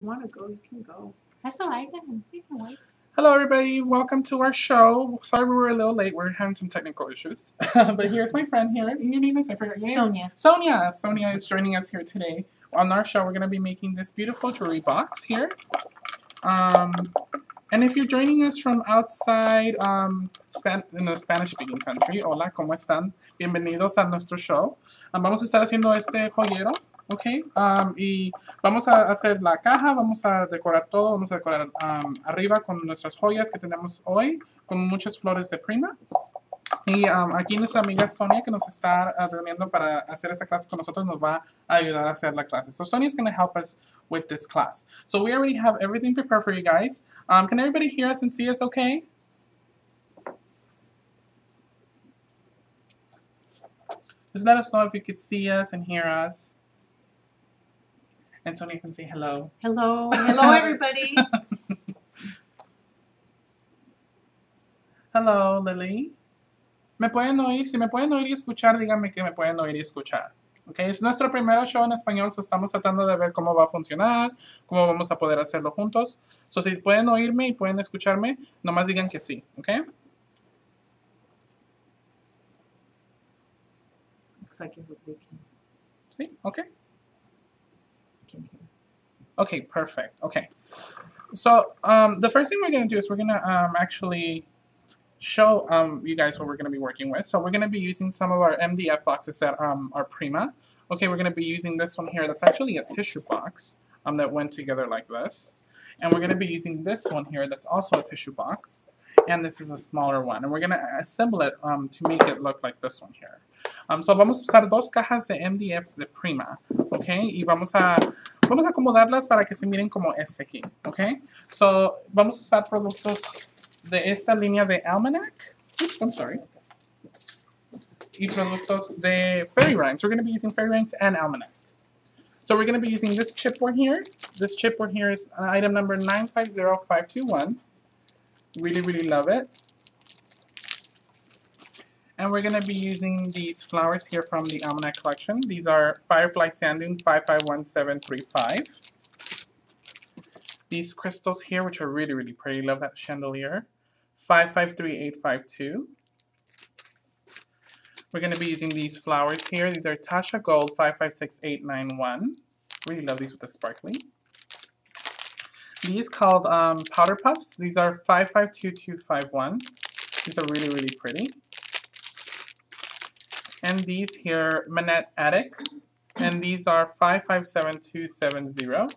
want to go, you can go. That's all right. You can wait. Hello, everybody. Welcome to our show. Sorry we were a little late. We're having some technical issues. But here's my friend here. Your name is? I forgot your name. Sonia. Sonia. Sonia is joining us here today. On our show, we're going to be making this beautiful jewelry box here. And if you're joining us from outside in a Spanish-speaking country, hola, ¿cómo están? Bienvenidos a nuestro show. Vamos a estar haciendo este joyero. Ok, y vamos a hacer la caja, vamos a decorar todo, vamos a decorar arriba con nuestras joyas que tenemos hoy, con muchas flores de Prima. Y aquí nuestra amiga Sonia, que nos está reuniendo para hacer esta clase con nosotros, nos va a ayudar a hacer la clase. So Sonia is going to help us with this class. So we already have everything prepared for you guys. Can everybody hear us and see us okay? Just let us know if you could see us and hear us. And Sonia can say hello. Hello. Hello, everybody. Hello, Lily. ¿Me pueden oír? Si me pueden oír y escuchar, díganme que me pueden oír y escuchar. Okay, es nuestro primer show en español, so estamos tratando de ver cómo va a funcionar, cómo vamos a poder hacerlo juntos. So, si pueden oírme y pueden escucharme, nomás digan que sí, ¿ok? Looks like it would be. Sí, ok. Okay, perfect. Okay. So, the first thing we're going to do is we're going to actually show you guys what we're going to be working with. So, we're going to be using some of our MDF boxes that are Prima. Okay, we're going to be using this one here. That's actually a tissue box that went together like this. And we're going to be using this one here that's also a tissue box. And this is a smaller one. And we're going to assemble it to make it look like this one here. So, vamos a usar dos cajas de MDF de Prima. Okay, y vamos a acomodarlas para que se miren como este aquí. Okay, so vamos a usar productos de esta línea de Almanac. Oops, I'm sorry. Y productos de Fairy Rhymes. We're going to be using Fairy Rhymes and Almanac. So we're going to be using this chipboard here. This chipboard here is item number 950521. Really, really love it. And we're going to be using these flowers here from the Almanac collection. These are Firefly Sand Dune 551735. These crystals here, which are really, really pretty. Love that chandelier. 553852. We're going to be using these flowers here. These are Tasha Gold 556891. Really love these with the sparkly. These called Powder Puffs. These are 552251. These are really, really pretty. And these here, Manette Attic, and these are 557270.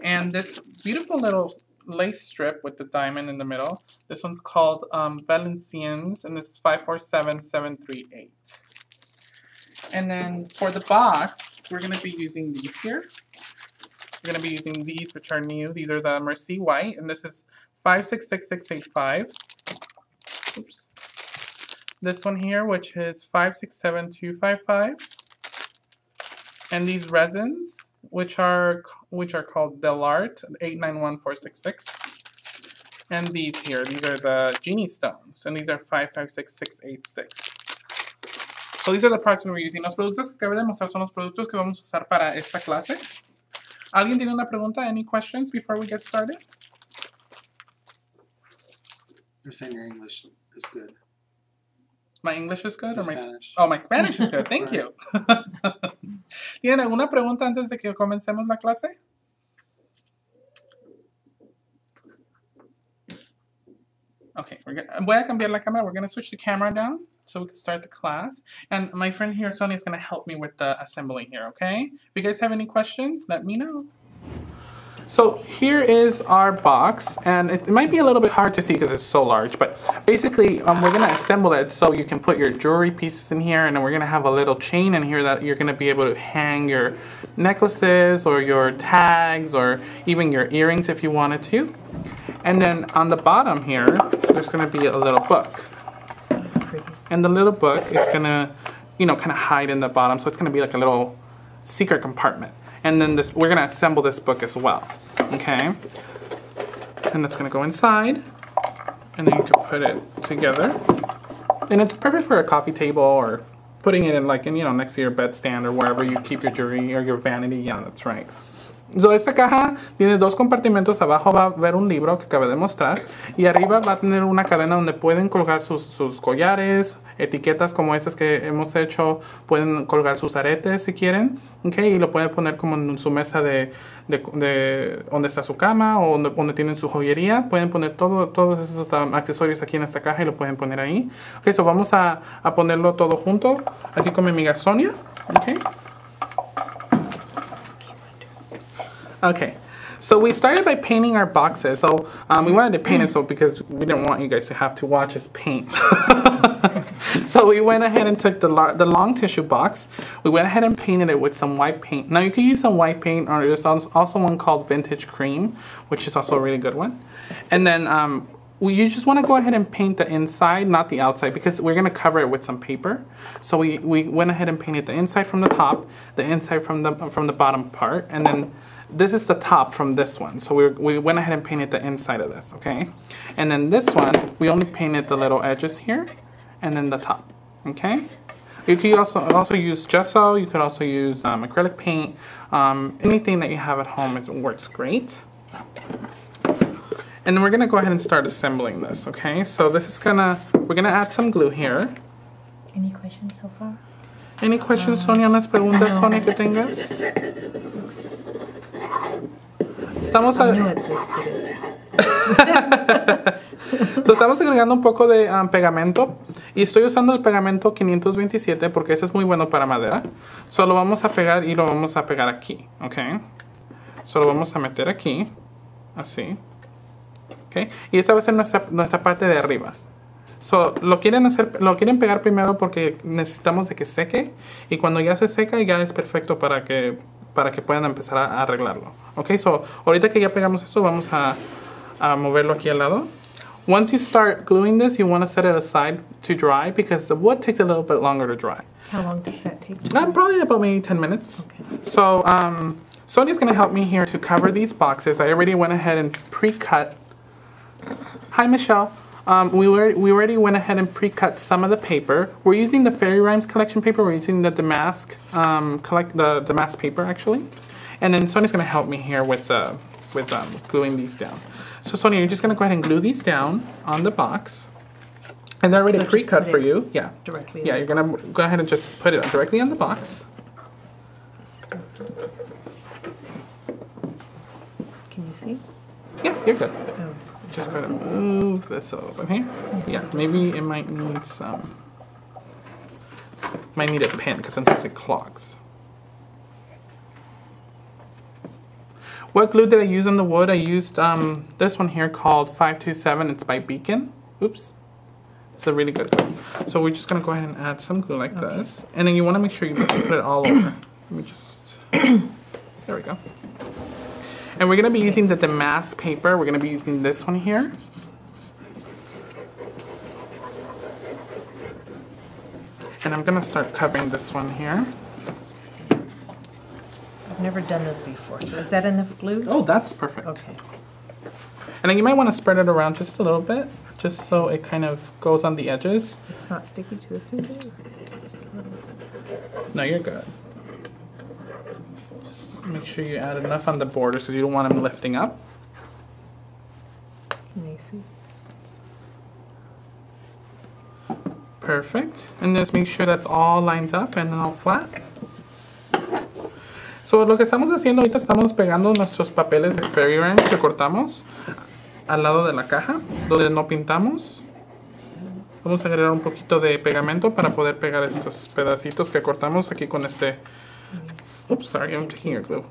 And this beautiful little lace strip with the diamond in the middle, this one's called Valenciennes, and this is 547738. And then for the box, we're going to be using these here. We're going to be using these, which are new. These are the Mercy White, and this is 566685. Oops. This one here, which is 567255, and these resins, which are called Del Art 891466, and these here, these are the Genie Stones, and these are 556686. So these are the products we're using. Los productos que acabo de mostrar son los productos que vamos a usar para esta clase. ¿Alguien tiene una pregunta? Any questions before we get started? You're saying your English is good. My English is good? Or my Spanish. Oh, my Spanish is good. Thank you. ¿Tienen alguna pregunta antes de que comencemos la clase? Okay, voy a cambiar la cámara. We're going to switch the camera down so we can start the class. And my friend here, Sonia, is going to help me with the assembly here, okay? If you guys have any questions, let me know. So here is our box, and it might be a little bit hard to see because it's so large, but basically we're going to assemble it so you can put your jewelry pieces in here, and then we're going to have a little chain in here that you're going to be able to hang your necklaces or your tags or even your earrings if you wanted to. And then on the bottom here, there's going to be a little book. And the little book is going to, kind of hide in the bottom, so it's going to be like a little secret compartment. And then we're going to assemble this book as well, okay? And that's going to go inside, and then you can put it together. And it's perfect for a coffee table or putting it in like in, you know, next to your bedstand or wherever you keep your jewelry or your vanity. Yeah, that's right. So, esta caja tiene dos compartimentos. Abajo va a haber un libro que acabé de mostrar. Y arriba va a tener una cadena donde pueden colgar sus collares, etiquetas como estas que hemos hecho. Pueden colgar sus aretes si quieren. Okay, y lo pueden poner como en su mesa de donde está su cama o donde tienen su joyería. Pueden poner todos esos accesorios aquí en esta caja y lo pueden poner ahí. Ok, so vamos a ponerlo todo junto aquí con mi amiga Sonia. Okay. Okay, so we started by painting our boxes. So we wanted to paint it because we didn't want you guys to have to watch us paint. So we went ahead and took the long tissue box. We went ahead and painted it with some white paint. Now you can use some white paint, or there's also one called Vintage Cream, which is also a really good one. And then you just want to go ahead and paint the inside, not the outside, because we're going to cover it with some paper. So we went ahead and painted the inside from the top, the inside from the bottom part, and then this is the top from this one. So we went ahead and painted the inside of this, okay? And then this one, we only painted the little edges here, and then the top, okay? You can also use gesso. You could also use acrylic paint. Anything that you have at home, it works great. And then we're gonna go ahead and start assembling this, okay? So this is we're gonna add some glue here. Any questions so far? Any questions, Sonia? ¿Unas preguntas, Sonia, que tengas? Estamos estamos agregando un poco de pegamento y estoy usando el pegamento 527 porque ese es muy bueno para madera. Solo vamos a pegar y lo vamos a pegar aquí, ¿ok? Solo vamos a meter aquí, así, ¿ok? Y esta va a ser nuestra parte de arriba. So, lo quieren pegar primero porque necesitamos de que seque y cuando ya se seca ya es perfecto para que puedan empezar a arreglarlo. Ok, so ahorita que ya pegamos esto vamos a moverlo aquí al lado. Once you start gluing this, you want to set it aside to dry because the wood takes a little bit longer to dry. How long does that take to dry? Probably about maybe 10 minutes. Okay. So Sonia's going to help me here to cover these boxes. I already went ahead and pre-cut. Hi, Michelle. We already went ahead and pre-cut some of the paper. We're using the Fairy Rhymes collection paper. We're using the Damask the Damask paper actually, and then Sonia's gonna help me here with gluing these down. So Sonia, you're just gonna go ahead and glue these down on the box, and they're already pre-cut for you. Yeah. Directly. Yeah, you're gonna go ahead and just put it directly on the box. Can you see? Yeah, you're good. Oh. Just gotta move this a little bit here. Yeah, maybe it might need might need a pin because sometimes it clogs. What glue did I use on the wood? I used this one here called 527. It's by Beacon. Oops. It's a really good glue. So we're just gonna go ahead and add some glue like this. And then you wanna make sure you put it all over. Let me just, there we go. And we're going to be using the Damask paper. We're going to be using this one here. And I'm going to start covering this one here. I've never done this before, so is that enough glue? Oh, that's perfect. Okay. And then you might want to spread it around just a little bit, just so it kind of goes on the edges. It's not sticky to the finger? Just a little bit. No, you're good. Make sure you add enough on the border so you don't want them lifting up. Can you see? Perfect. And just make sure that's all lined up and all flat. So lo que estamos haciendo ahorita, estamos pegando nuestros papeles de Fairy Rhymes que cortamos al lado de la caja, donde no pintamos. Vamos a agregar un poquito de pegamento para poder pegar estos pedacitos que cortamos aquí con este... Oops, sorry, I'm taking your glue.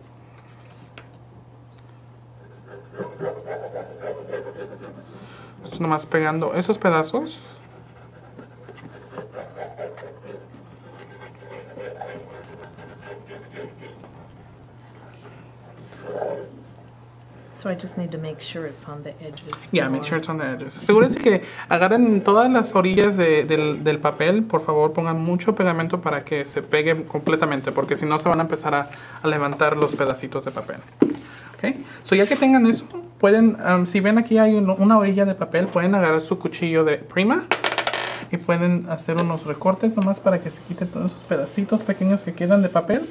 So nomás pegando esos pedazos. So I just need to make sure it's on the edges. Yeah, make sure it's on the edges. Asegúrense que agarren todas las orillas del papel. Por favor, pongan mucho pegamento para que se pegue completamente, porque si no se van a empezar a levantar los pedacitos de papel. Okay. So ya que tengan eso, pueden, si ven aquí hay una orilla de papel, pueden agarrar su cuchillo de Prima Y pueden hacer unos recortes nomás para que se quite todos esos pedacitos pequeños que quedan de papel.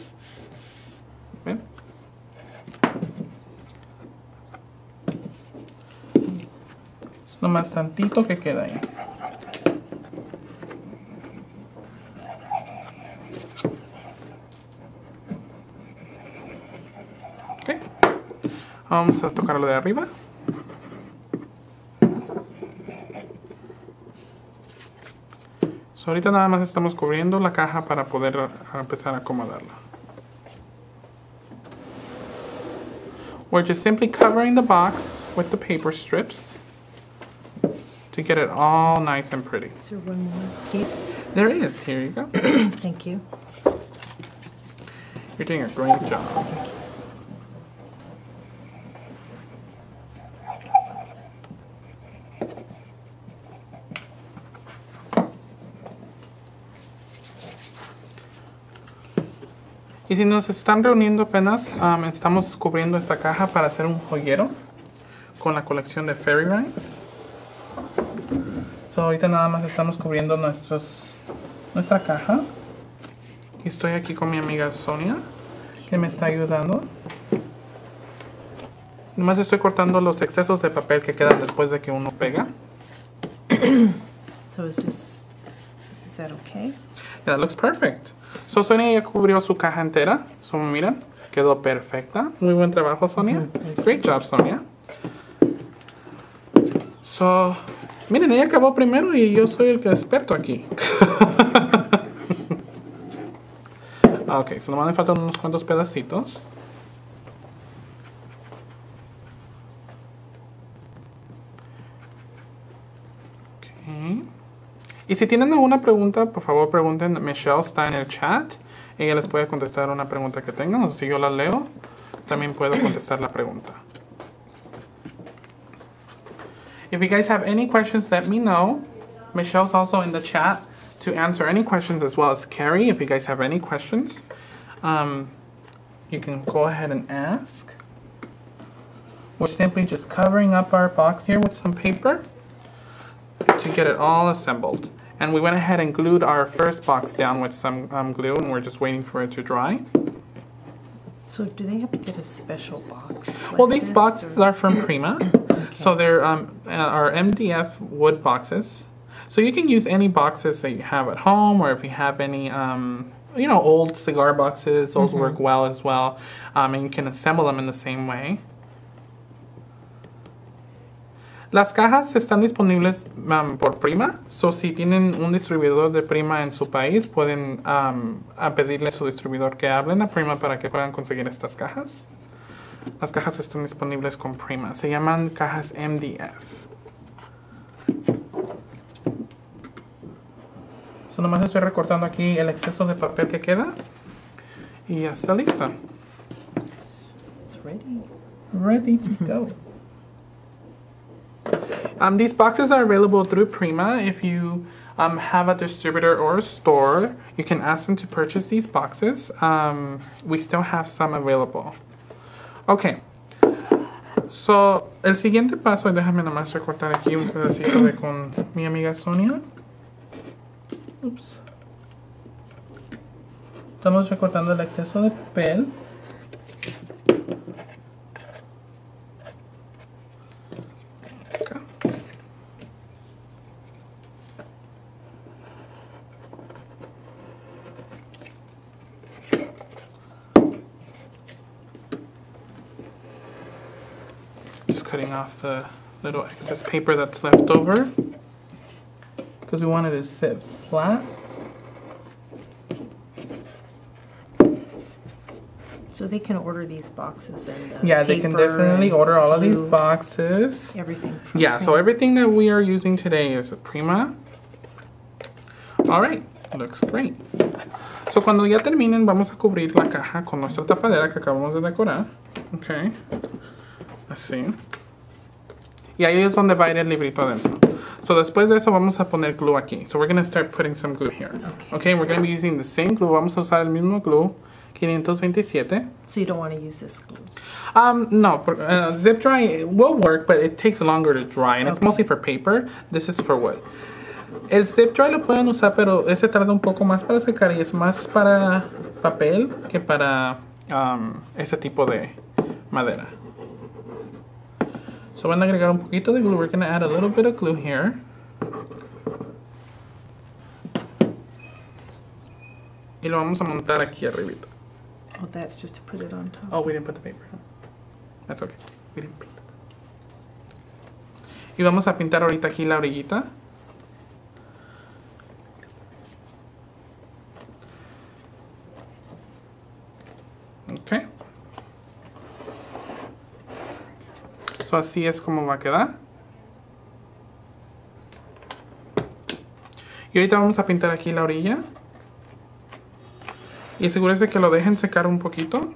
¿Ven? Es nomás tantito que queda ahí. Ok. Vamos a tocar lo de arriba. So, ahorita nada más estamos cubriendo la caja para poder empezar a acomodarla. We're just simply covering the box with the paper strips to get it all nice and pretty. Is there one more piece? There is. Here you go. Thank you. You're doing a great job. Y si nos están reuniendo apenas, estamos cubriendo esta caja para hacer un joyero con la colección de Fairy Rhymes. So, ahorita nada más estamos cubriendo nuestra caja. Y estoy aquí con mi amiga Sonia, que me está ayudando. Nomás estoy cortando los excesos de papel que quedan después de que uno pega. So is that okay? Yeah, that looks perfect. So, Sonia ya cubrió su caja entera. So, miren, quedó perfecta. Muy buen trabajo, Sonia. Great job, Sonia. So, miren, ella acabó primero y yo soy el experto aquí. Ok, so nomás me faltan unos cuantos pedacitos. Ok. Y si tienen alguna pregunta, por favor pregunten. Michelle está en el chat. Ella les puede contestar una pregunta que tengan. O si yo la leo, también puedo contestar la pregunta. If you guys have any questions, let me know. Michelle's also in the chat to answer any questions, as well as Carrie. If you guys have any questions, you can go ahead and ask. We're simply just covering up our box here with some paper to get it all assembled. And we went ahead and glued our first box down with some glue, and we're just waiting for it to dry. So do they have to get a special box? Well, like these this, boxes or- are from Prima. So they're our MDF wood boxes. So you can use any boxes that you have at home, or if you have any, old cigar boxes, those work well as well. And you can assemble them in the same way. Las cajas están disponibles por Prima. So si tienen un distribuidor de Prima en su país, pueden pedirle a su distribuidor que hablen a Prima para que puedan conseguir estas cajas. Las cajas están disponibles con Prima. Se llaman cajas MDF. So nomás estoy recortando aquí el exceso de papel que queda. Y ya está lista. It's ready. Ready to go. These boxes are available through Prima. If you have a distributor or a store, you can ask them to purchase these boxes. We still have some available. Okay. So, el siguiente paso, déjame nomás recortar aquí un pedacito de con mi amiga Sonia. Oops. Estamos recortando el exceso de papel. Acá. Just cutting off the little excess paper that's left over because we want it to sit flat. So they can order these boxes and Yeah, they can paper definitely and order all of these glue, boxes. Everything. From Yeah, so Prima. everything that we are using today is a Prima. All right, looks great. So cuando ya terminen, vamos a cubrir la caja con nuestra tapadera que acabamos de decorar. Okay, así. Y ahí es donde va a ir el librito adentro. So después de eso vamos a poner glue aquí. So we're going to start putting some glue here. Okay, we're going to be using the same glue. Vamos a usar el mismo glue, 527. So you don't want to use this glue. No, zip dry will work, but it takes longer to dry, and it's mostly for paper. This is for wood. El zip dry lo pueden usar, pero ese tarda un poco más para secar y es más para papel que para ese tipo de madera. So van a agregar un poquito de glue. We're going to add a little bit of glue here. Y lo vamos a montar aquí arribita. Oh, that's just to put it on top. Oh, we didn't put the paper. That's okay. We didn't paint it. Y vamos a pintar ahorita aquí la orillita. Okay. So así es como va a quedar. Y ahorita vamos a pintar aquí la orilla. Y asegúrese que lo dejen secar un poquito.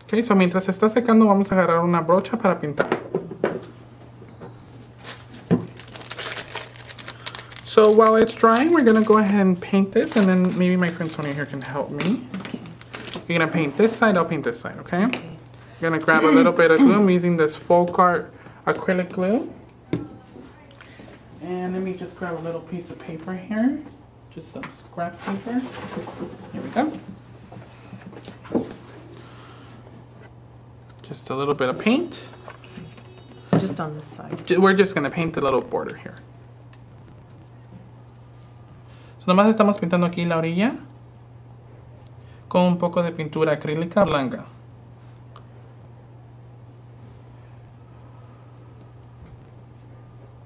Ok, so mientras está secando vamos a agarrar una brocha para pintar. So while it's drying, we're going to go ahead and paint this. And then maybe my friend Sonia here can help me. Okay. You're going to paint this side, I'll paint this side, okay? Okay. I'm going to grab a little bit of glue. I'm using this Folk Art acrylic glue. And let me just grab a little piece of paper here. Just some scrap paper. Here we go. Just a little bit of paint. Just on this side. We're just going to paint the little border here. So nomás estamos pintando aquí la orilla con un poco de pintura acrílica blanca.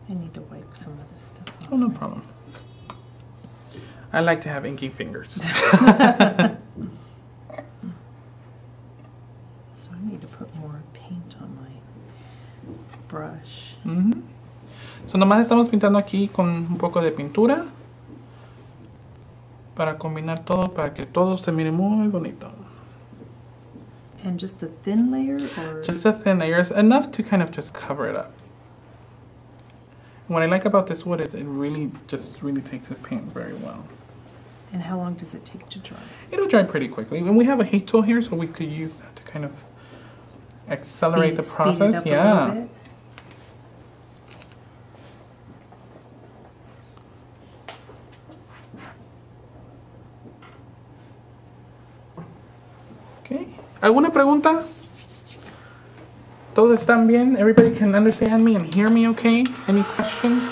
I need to wipe some of this stuff off. Oh, no problem. I like to have inky fingers. So I need to put more paint on my brush. So nomás estamos pintando aquí con un poco de pintura para combinar todo, para que todo se mire muy bonito. And just a thin layer, or Just a thin layer, enough to kind of just cover it up. What I like about this wood is it really takes the paint very well. and how long does it take to dry? It'll dry pretty quickly. And we have a heat tool here, so we could use that to kind of accelerate the process. Speed it up a little bit. Okay. ¿Alguna pregunta? ¿Todos están bien? Everybody can understand me and hear me okay? Any questions?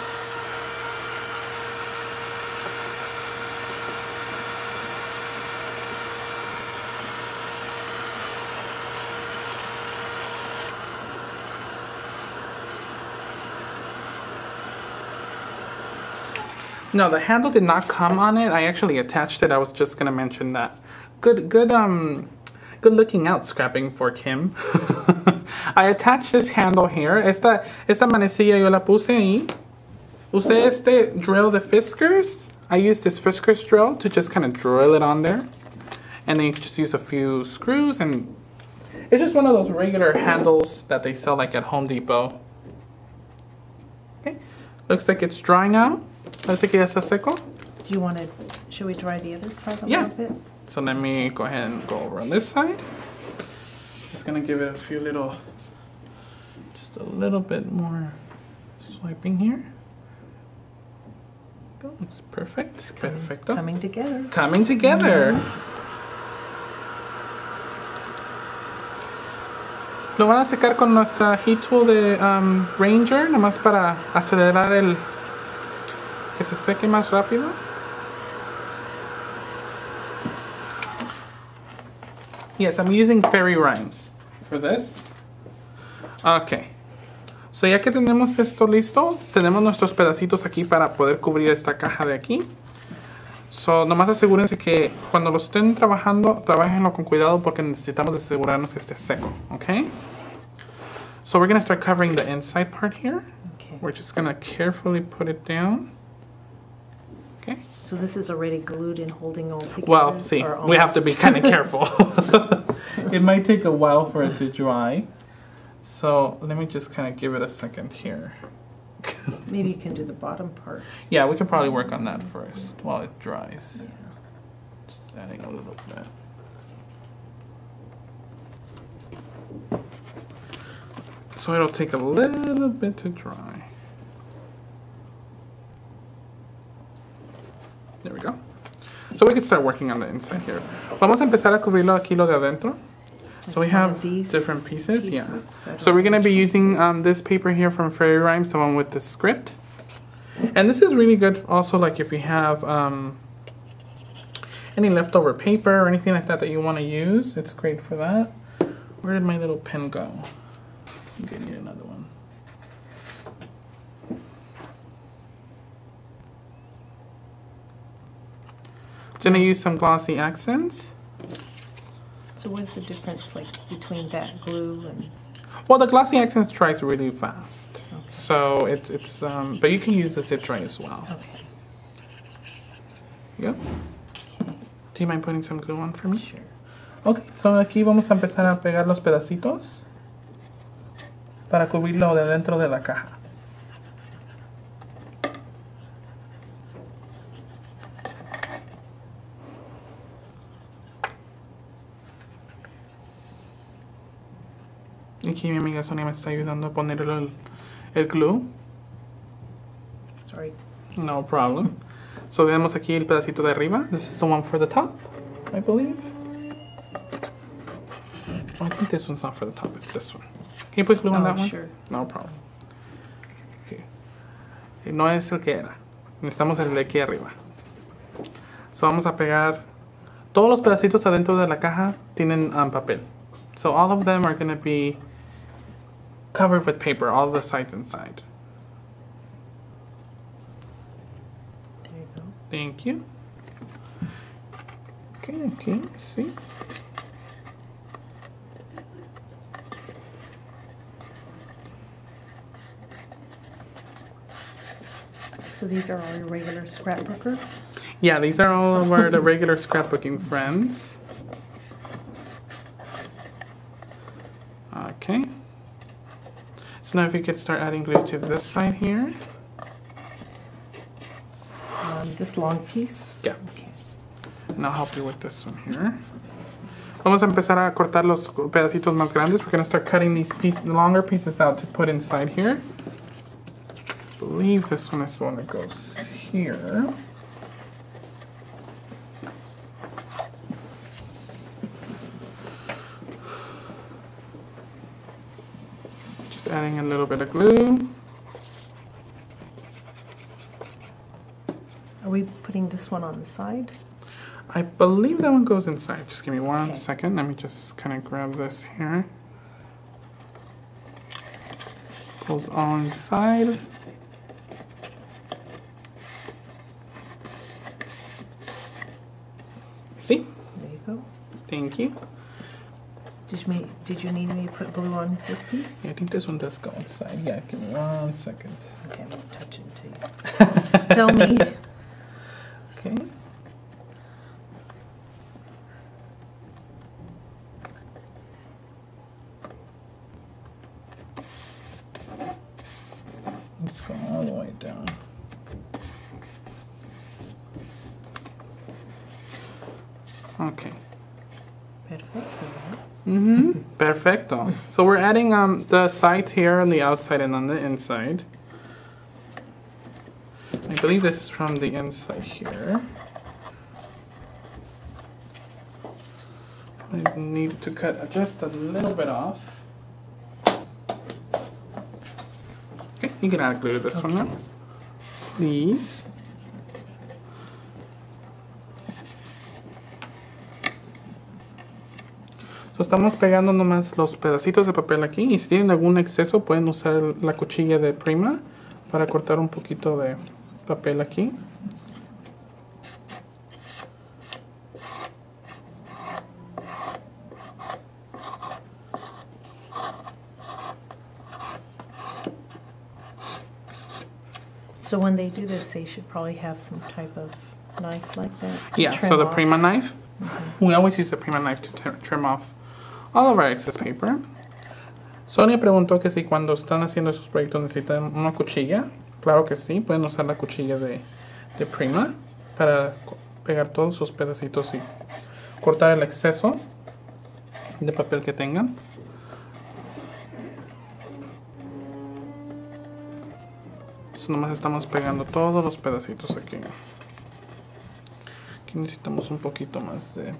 No, the handle did not come on it. I actually attached it. I was just gonna mention that. Good looking out scrapping for Kim. I attached this handle here. Esta manecilla yo la puse ahí. Usé este drill de Fiskars. I used this Fiskars drill to just kind of drill it on there. And then you can just use a few screws, and it's just one of those regular handles that they sell like at Home Depot. Okay, looks like it's dry now. Parece que ya está seco. Do you want to, should we dry the other side a Yeah. little bit? So let me go ahead and go over on this side. Just gonna give it a few little, just a little bit more swiping here. Go, looks perfect. Perfecto. Coming together. Coming together. Lo van a secar con nuestra heat tool de Ranger, nomás para acelerar el que se seque más rápido. Yes, I'm using Fairy Rhymes for this. Okay. So ya que tenemos esto listo, tenemos nuestros pedacitos aquí para poder cubrir esta caja de aquí. So, nomás asegúrense que cuando lo estén trabajando, trabajenlo con cuidado porque necesitamos asegurarnos que esté seco, okay? So we're going to start covering the inside part here. Okay. We're just going to carefully put it down. Okay. So this is already glued and holding all together? Well, see, or we have to be almost? kind of careful. It might take a while for it to dry. So let me just kind of give it a second here. Maybe you can do the bottom part. Yeah, we can probably work on that first while it dries. Yeah. Just adding a little bit. So it'll take a little bit to dry. So we can start working on the inside here. Vamos a empezar a cubrirlo aquí lo de adentro. So we have These different pieces, yeah. I don't So we're gonna be know. using this paper here from Fairy Rhymes, the one with the script. And this is really good also like if you have any leftover paper or anything like that that you want to use. It's great for that. Where did my little pen go? I'm gonna need another one. Gonna use some glossy accents. So what's the difference like between that glue and? Well, the glossy accents dries really fast. Okay. So it's but you can use the zip dry as well. Okay. Yep. Okay. Do you mind putting some glue on for me? Sure. Ok, so aquí vamos a empezar a pegar los pedacitos para cubrirlo de dentro de la caja. Aquí mi amiga Sonia me está ayudando a ponerle el glue. Sorry. No problem. So tenemos aquí el pedacito de arriba. This is the one for the top, I believe. Oh, I think this one's not for the top, it's this one. Can you put glue on that one? Sure. No problem. Okay. No es el que era. Necesitamos el de aquí arriba. So vamos a pegar. Todos los pedacitos adentro de la caja tienen papel. So all of them are going to be covered with paper, all the sides inside. There you go. Thank you. Okay, see. So these are all your regular scrapbookers? Yeah, these are all of our the regular scrapbooking friends. Okay. So now if you could start adding glue to this side here. This long piece? Yeah. Okay. And I'll help you with this one here. Vamos a empezar a cortar los pedacitos más grandes. We're going to start cutting these pieces, the longer pieces out to put inside here. I believe this one is the one that goes here. Just adding a little bit of glue. Are we putting this one on the side? I believe that one goes inside. Just give me one Okay. second. Let me just kind of grab this here. Goes all inside. See? There you go. Thank you. Did you need me to put glue on this piece? Yeah, I think this one does go inside. Yeah, give me 1 second. Okay, I won't touch it until you tell me. Okay. Let's go all the way down. Okay. Perfect. Perfecto. So we're adding the sides here on the outside and on the inside. I believe this is from the inside here. I need to cut just a little bit off. Okay, you can add glue to this one now. Please. So estamos pegando nomás los pedacitos de papel aquí y si tienen algún exceso pueden usar la cuchilla de Prima para cortar un poquito de papel aquí. So when they do this, they should probably have some type of knife like that. to Yeah, trim so the off. Prima knife. We always use the Prima knife to trim off all of our excess paper. Sonia preguntó que si cuando están haciendo esos proyectos necesitan una cuchilla. Claro que sí, pueden usar la cuchilla de Prima para pegar todos sus pedacitos y cortar el exceso de papel que tengan. So nomás estamos pegando todos los pedacitos aquí. Aquí necesitamos un poquito más de...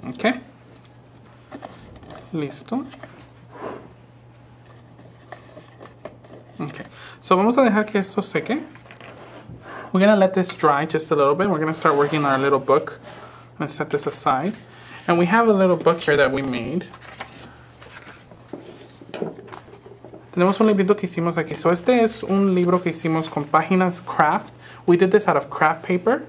Ok. Listo. Okay, so vamos a dejar que esto seque. We're gonna let this dry just a little bit. We're gonna start working on our little book. I'm gonna set this aside. And we have a little book here that we made. Tenemos un librito que hicimos aquí. So este es un libro que hicimos con páginas craft. We did this out of craft paper.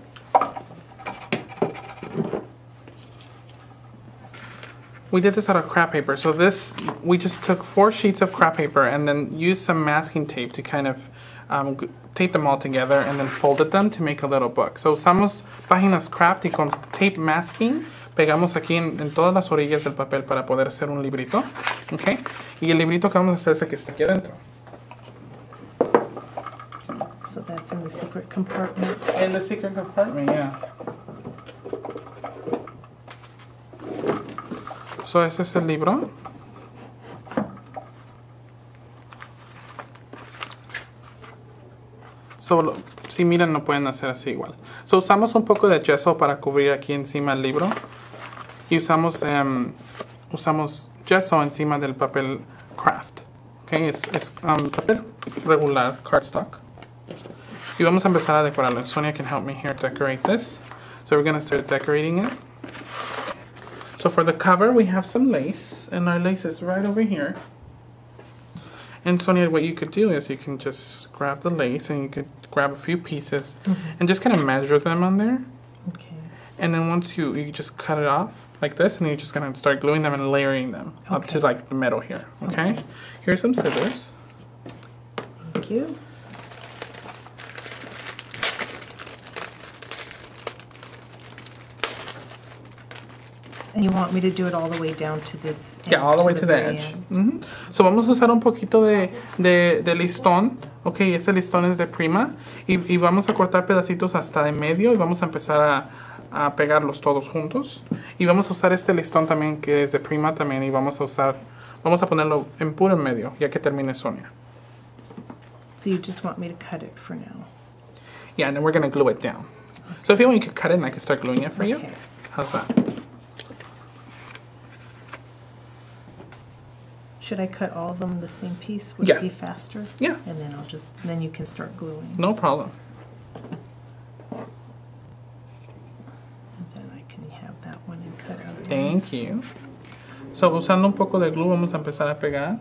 We did this out of craft paper. So this, we just took 4 sheets of craft paper and then used some masking tape to kind of tape them all together and then folded them to make a little book. So usamos páginas craft y con tape masking pegamos aquí en todas las orillas del papel para poder hacer un librito. Okay? Y el librito que vamos a hacer es el que está aquí adentro. So that's in the secret compartment. In the secret compartment, yeah. So ese es el libro. So, si miran, no pueden hacer así igual. So usamos un poco de yeso para cubrir aquí encima el libro. Y usamos yeso encima del papel craft. Okay, es papel regular, cardstock. Y vamos a empezar a decorarlo. Sonia can help me here decorate this. So we're going to start decorating it. So for the cover, we have some lace, and our lace is right over here. And Sonia, what you could do is you can just grab the lace and you could grab a few pieces and just kind of measure them on there. Okay. And then once you just cut it off like this, and you're just gonna start gluing them and layering them up to like the middle here. Okay. Here's some scissors. Thank you. And you want me to do it all the way down to this edge? Yeah, all the way to the very edge. end. So vamos a usar un poquito de listón. Ok, este listón es de Prima. Y vamos a cortar pedacitos hasta de medio y vamos a empezar a pegarlos todos juntos. Y vamos a usar este listón también que es de Prima también. Y vamos a ponerlo en puro en medio ya que termine Sonia. So you just want me to cut it for now? Yeah, and then we're going to glue it down. So if you want, you could cut it and I could start gluing it for you. Okay. How's that? Should I cut all of them the same piece? Would Yeah. it be faster? Yeah. And then you can start gluing. No problem. And then I can have that one and cut out. Thank you. So usando un poco de glue vamos a empezar a pegar.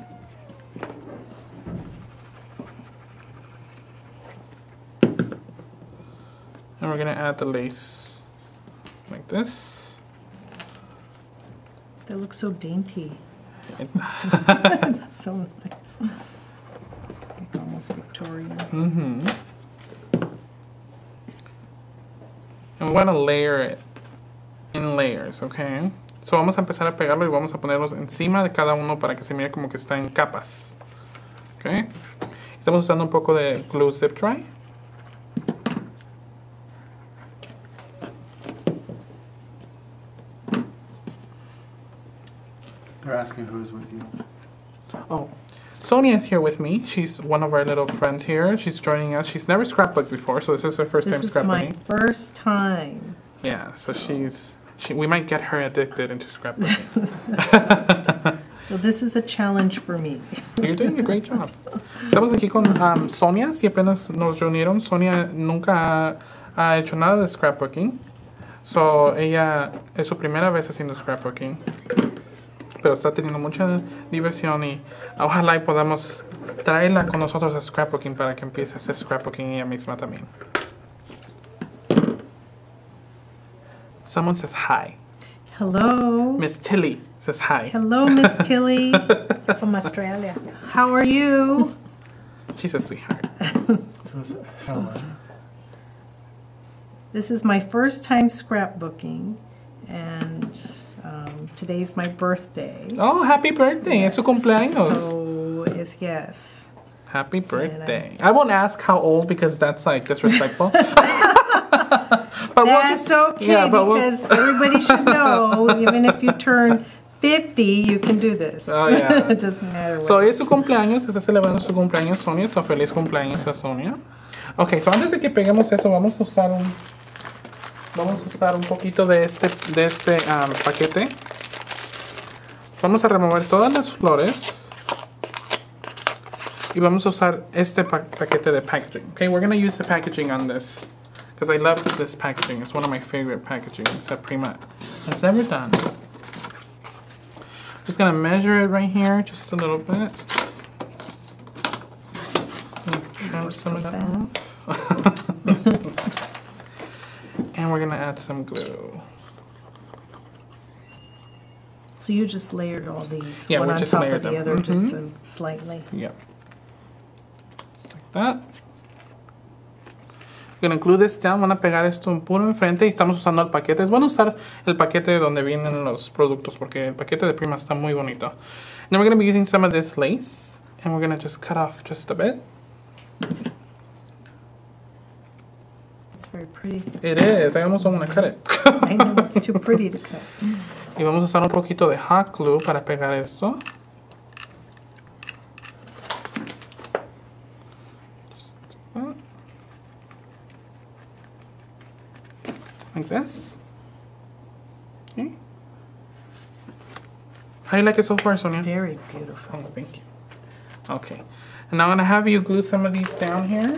And we're going to add the lace like this. That looks so dainty. That's so nice. Like almost Victorian. And we want to layer it in layers, okay? So vamos a empezar a pegarlo y vamos a ponerlos encima de cada uno para que se mire como que está en capas. Okay? Estamos usando un poco de glue zip dry. They're asking who's with you. Oh, Sonia is here with me. She's one of our little friends here. She's joining us. She's never scrapbooked before, so this is her first time This is my scrapbooking. first time. Yeah, so we might get her addicted into scrapbooking. So this is a challenge for me. You're doing a great job. Estamos aquí con Sonia, si apenas nos reunieron. Sonia nunca ha hecho nada de scrapbooking. So ella es su primera vez haciendo scrapbooking. Pero está teniendo mucha diversión y ojalá y podamos traerla con nosotros a scrapbooking para que empiece a hacer scrapbooking ella misma también. Someone says hi. Hello. Miss Tilly says hi. Hello, Miss Tilly. From Australia. How are you? She's a sweetheart. So it's Helen. This is my first time scrapbooking, and today's my birthday. Oh, happy birthday. Es su cumpleaños. So, yes. Happy birthday. I won't ask how old because that's like disrespectful. But That's okay, yeah, but because everybody should know, even if you turn 50, you can do this. Oh, yeah. It doesn't matter what. So, hoy es su cumpleaños, está celebrando su cumpleaños Sonia, so feliz cumpleaños a Sonia. Ok, so antes de que peguemos eso, vamos a usar un poquito de este paquete. Vamos a remover todas las flores. Y vamos a usar este paquete de packaging. Okay, we're going to use the packaging on this. Because I love this packaging. It's one of my favorite packaging that Prima has ever done. Just going to measure it right here, just a little bit. Trim some of that off. And we're going to add some glue. So you just layered all these, Yeah, one we on just top layered of the them. other, just slightly. Yep. Just like that. We're going to glue this down. Van a pegar esto puro enfrente y estamos usando el paquete. Es bueno usar el paquete donde vienen los productos porque el paquete de Prima está muy bonito. Then we're going to be using some of this lace and we're going to just cut off just a bit. It's very pretty. It is. I almost don't want to cut it. I know, it's too pretty to cut. Y vamos a usar un poquito de hot glue para pegar esto. Like this. Okay. How do you like it so far, Sonia? Very beautiful. Oh, thank you. Okay. And now I'm going to have you glue some of these down here.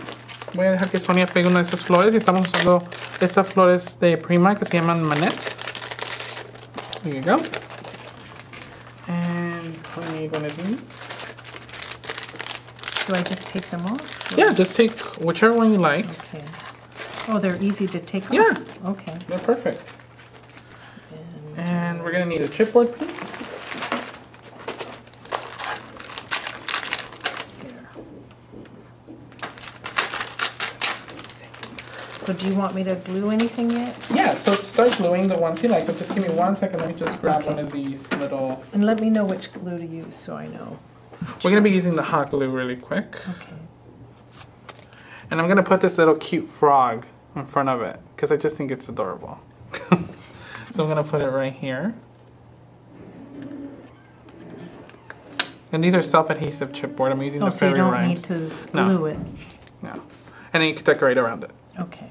Voy a dejar que Sonia pegue una de estas flores. Y estamos usando estas flores de Prima que se llaman Manette. There you go. And what are you going to do? Do I just take them off? Yeah, just take whichever one you like. Okay. Oh, they're easy to take Yeah. off? Okay. They're perfect. And we're going to need a chipboard piece. So do you want me to glue anything yet? Yeah, so start gluing the ones you like, but just give me 1 second. Let me just grab one of these little... And let me know which glue to use so I know. We're going to be using the hot glue really quick. Okay. And I'm going to put this little cute frog in front of it because I just think it's adorable. So I'm going to put it right here. And these are self-adhesive chipboard. I'm using the So you Fairy don't Rhymes. need to No. glue it? No. And then you can decorate around it. Okay.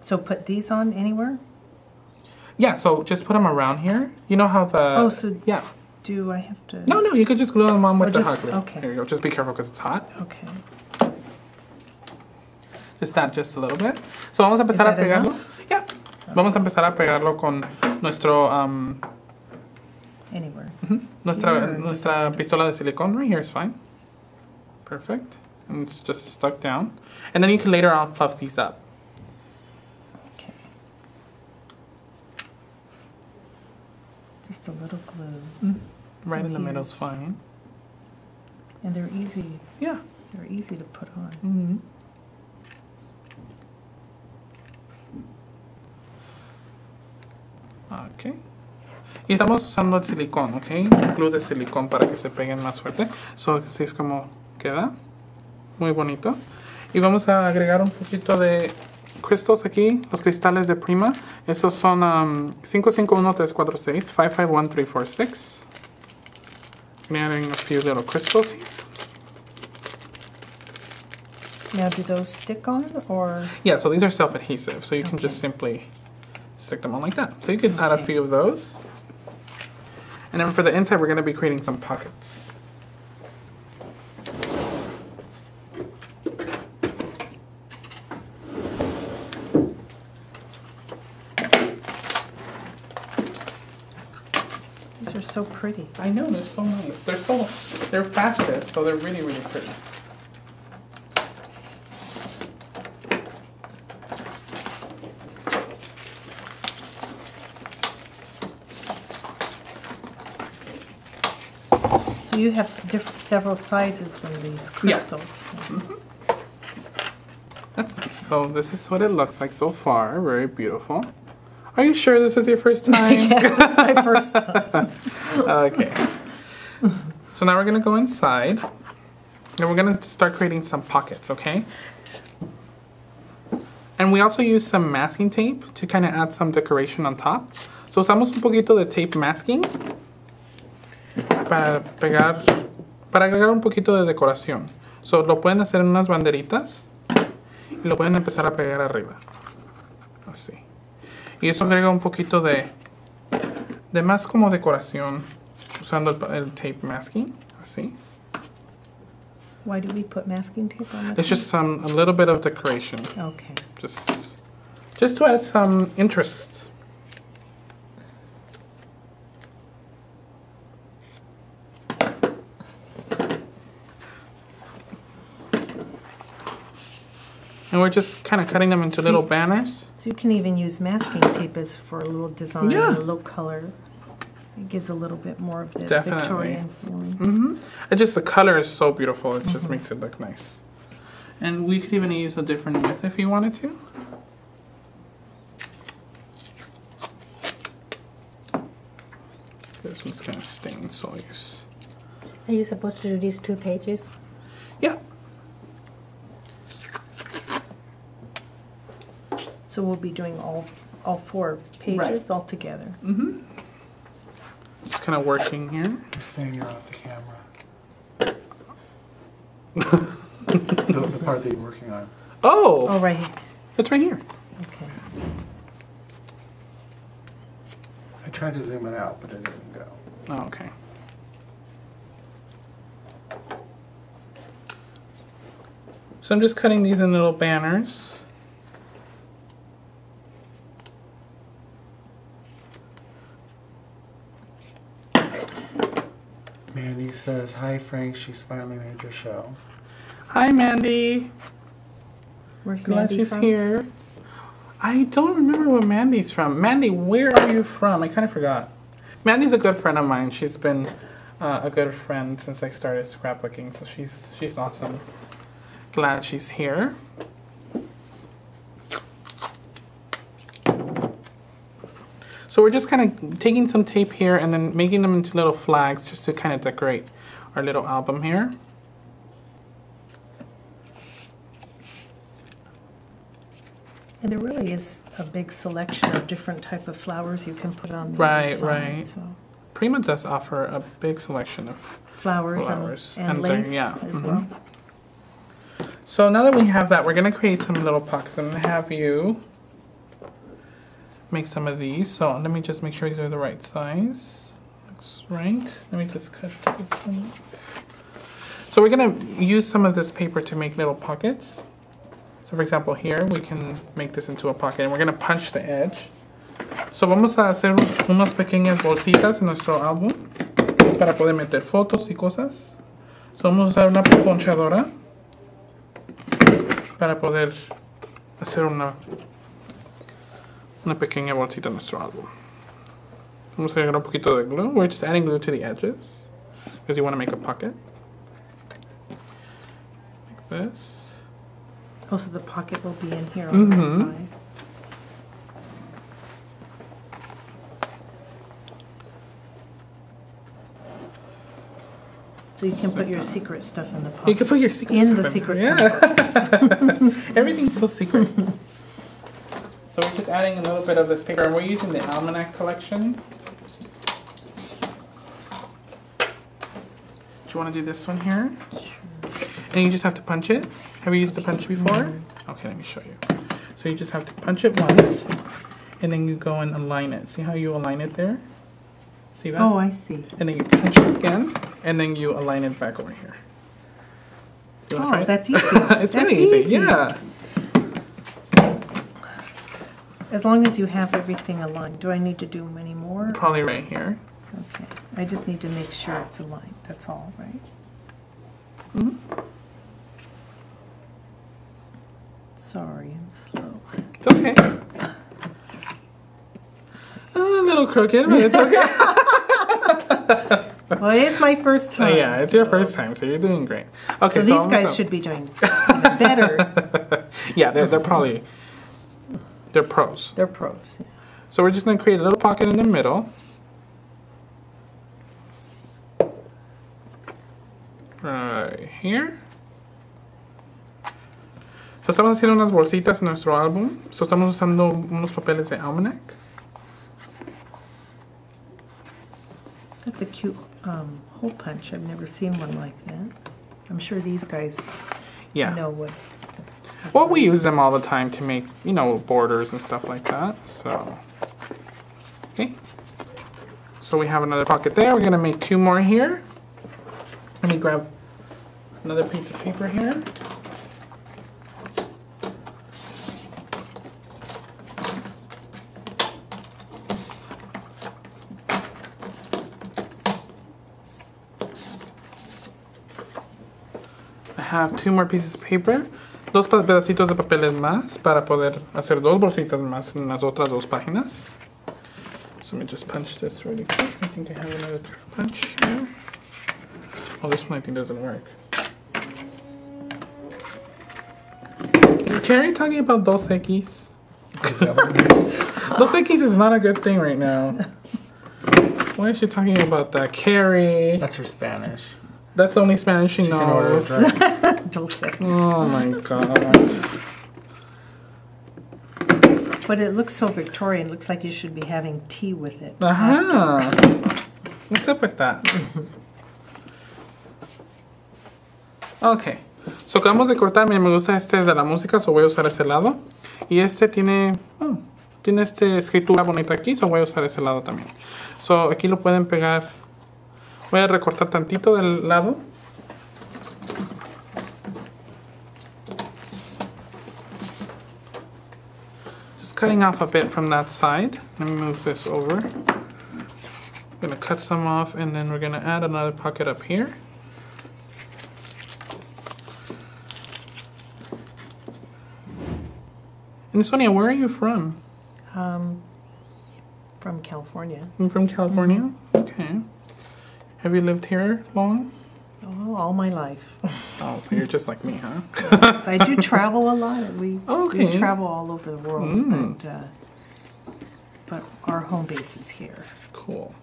So put these on anywhere? Yeah, so just put them around here. You know how the... Oh, so yeah. do I have to... No, you could just glue them on with Or the just- hot glue. okay. There you go. Just be careful because it's hot. Okay. Just that just a little bit. So vamos a empezar a Is that pegarlo. enough? Yeah. Vamos a empezar a pegarlo con nuestro Anywhere. nuestra pistola de silicone. Right here is fine. Perfect. And it's just stuck down. And then you can later on fluff these up. Okay. Just a little glue. Right in the middle is here's- fine. And they're easy. Yeah. They're easy to put on. Mm-hmm. Ok. Y estamos usando el silicón, ¿ok? Glue de silicón para que se peguen más fuerte. So, así es como queda. Muy bonito. Y vamos a agregar un poquito de crystals aquí. Los cristales de Prima. Esos son 551346, 551346. I'm adding a few little crystals here. Now, do those stick on or? Yeah, so these are self-adhesive, so you can just simply stick them on like that. So you can add a few of those. And then for the inside, we're going to be creating some pockets. These are so pretty. I know, they're so nice. They're faceted, so they're really, really pretty. So you have several sizes of these crystals. That's nice. So this is what it looks like so far. Very beautiful. Are you sure this is your first time? Yes, it's my first time. Okay. So now we're going to go inside. And we're going to start creating some pockets, okay? And we also use some masking tape to kind of add some decoration on top. So usamos un poquito de tape masking para agregar un poquito de decoración. So lo pueden hacer en unas banderitas y lo pueden empezar a pegar arriba. Así. Y eso agrega un poquito de más como decoración usando el tape masking. Así. Why do we put masking tape on it? It's just a little bit of decoration. Okay. Just to add some interest. And we're just kind of cutting them into little banners. So you can even use masking tape as for a little design, a little color. It gives a little bit more of the Victorian feeling. It just, the color is so beautiful. It just makes it look nice. And we could even use a different width if you wanted to. This one's kind of stained, so I'll use. Are you supposed to do these 2 pages? Yeah. So we'll be doing all 4 pages all together. Just kind of working here. You're saying you're off the camera. the part that you're working on. Oh! Oh, right here. It's right here. Okay. I tried to zoom it out, but it didn't go. Oh, okay. So I'm just cutting these in little banners. Mandy says, "Hi Frank, she's finally made your show." Hi, Mandy. Where's Glad Mandy she's from? here. I don't remember where Mandy's from. Mandy, where are you from? I kind of forgot. Mandy's a good friend of mine. She's been a good friend since I started scrapbooking, so she's awesome. Glad she's here. So we're just kind of taking some tape here and then making them into little flags just to kind of decorate our little album here. And there really is a big selection of different type of flowers you can put on the Right, side, right. So Prima does offer a big selection of flowers and and lace yeah. as well. So now that we have that, we're going to create some little pockets. I'm going to have you make some of these. So let me just make sure these are the right size. Looks right. Let me just cut this one off. So we're going to use some of this paper to make little pockets. So for example, here we can make this into a pocket and we're going to punch the edge. So vamos a hacer unas pequeñas bolsitas en nuestro álbum para poder meter fotos y cosas. So vamos a usar una ponchadora para poder hacer una pequeña bolsita en nuestro álbum. Vamos a agregar un poquito de glue. We're just adding glue to the edges because you want to make a pocket. Like this. Oh, so the pocket will be in here on this side. So you can put your secret stuff in the pocket. You can put your secret in stuff the secret Yeah. Everything's so secret. So we're just adding a little bit of this paper. We're using the Almanac collection. Do you want to do this one here? Sure. And you just have to punch it. Have you used the punch before? Okay, let me show you. So you just have to punch it once, and then you go and align it. See how you align it there? See that? Oh, I see. And then you punch it again, and then you align it back over here. You wanna try it? That's easy. It's That's really easy. easy. Yeah. As long as you have everything aligned. Do I need to do any more? Probably right here. Okay. I just need to make sure it's aligned. That's all, right? Mm-hmm. Sorry, I'm slow. It's okay. A little crooked, but it's okay. Well, it's my first time. Yeah, it's your first time, so you're doing great. Okay, So these guys should be doing better. Yeah, they're probably they're pros. They're pros. Yeah. So we're just gonna create a little pocket in the middle. Right here. So, estamos haciendo unas bolsitas en nuestro álbum. So, estamos usando unos papeles de almanac. That's a cute hole punch. I've never seen one like that. I'm sure these guys know what. Well, we use them all the time to make, you know, borders and stuff like that. So, okay. So we have another pocket there. We're going to make 2 more here. Let me grab another piece of paper here. I have 2 more pieces of paper. 2 pedacitos de papeles más para poder hacer 2 bolsitas más en las otras 2 páginas. So let me just punch this really quick. I think I have another punch here. Oh, this one I think doesn't work. Is Carrie talking about Dos Equis? Is that what it means? Dos Equis is not a good thing right now. Why is she talking about that? Carrie. That's her Spanish. That's only Spanish she She can order knows. it right. Dos Equis. Oh my god. But it looks so Victorian. It looks like you should be having tea with it. What's up with that? Ok. So acabamos de cortar. Mira, me gusta este de la música, so voy a usar ese lado. Y este tiene escritura bonita aquí, so voy a usar ese lado también. So aquí lo pueden pegar. Voy a recortar tantito del lado. Just cutting off a bit from that side. Let me move this over. I'm gonna cut some off, and then we're gonna add another pocket up here. And Sonia, where are you from? From California. I'm from California? Okay. Have you lived here long? Oh, all my life. Oh, so you're just like me, huh? Yes, I do travel a lot. We Okay. travel all over the world, but our home base is here. Cool.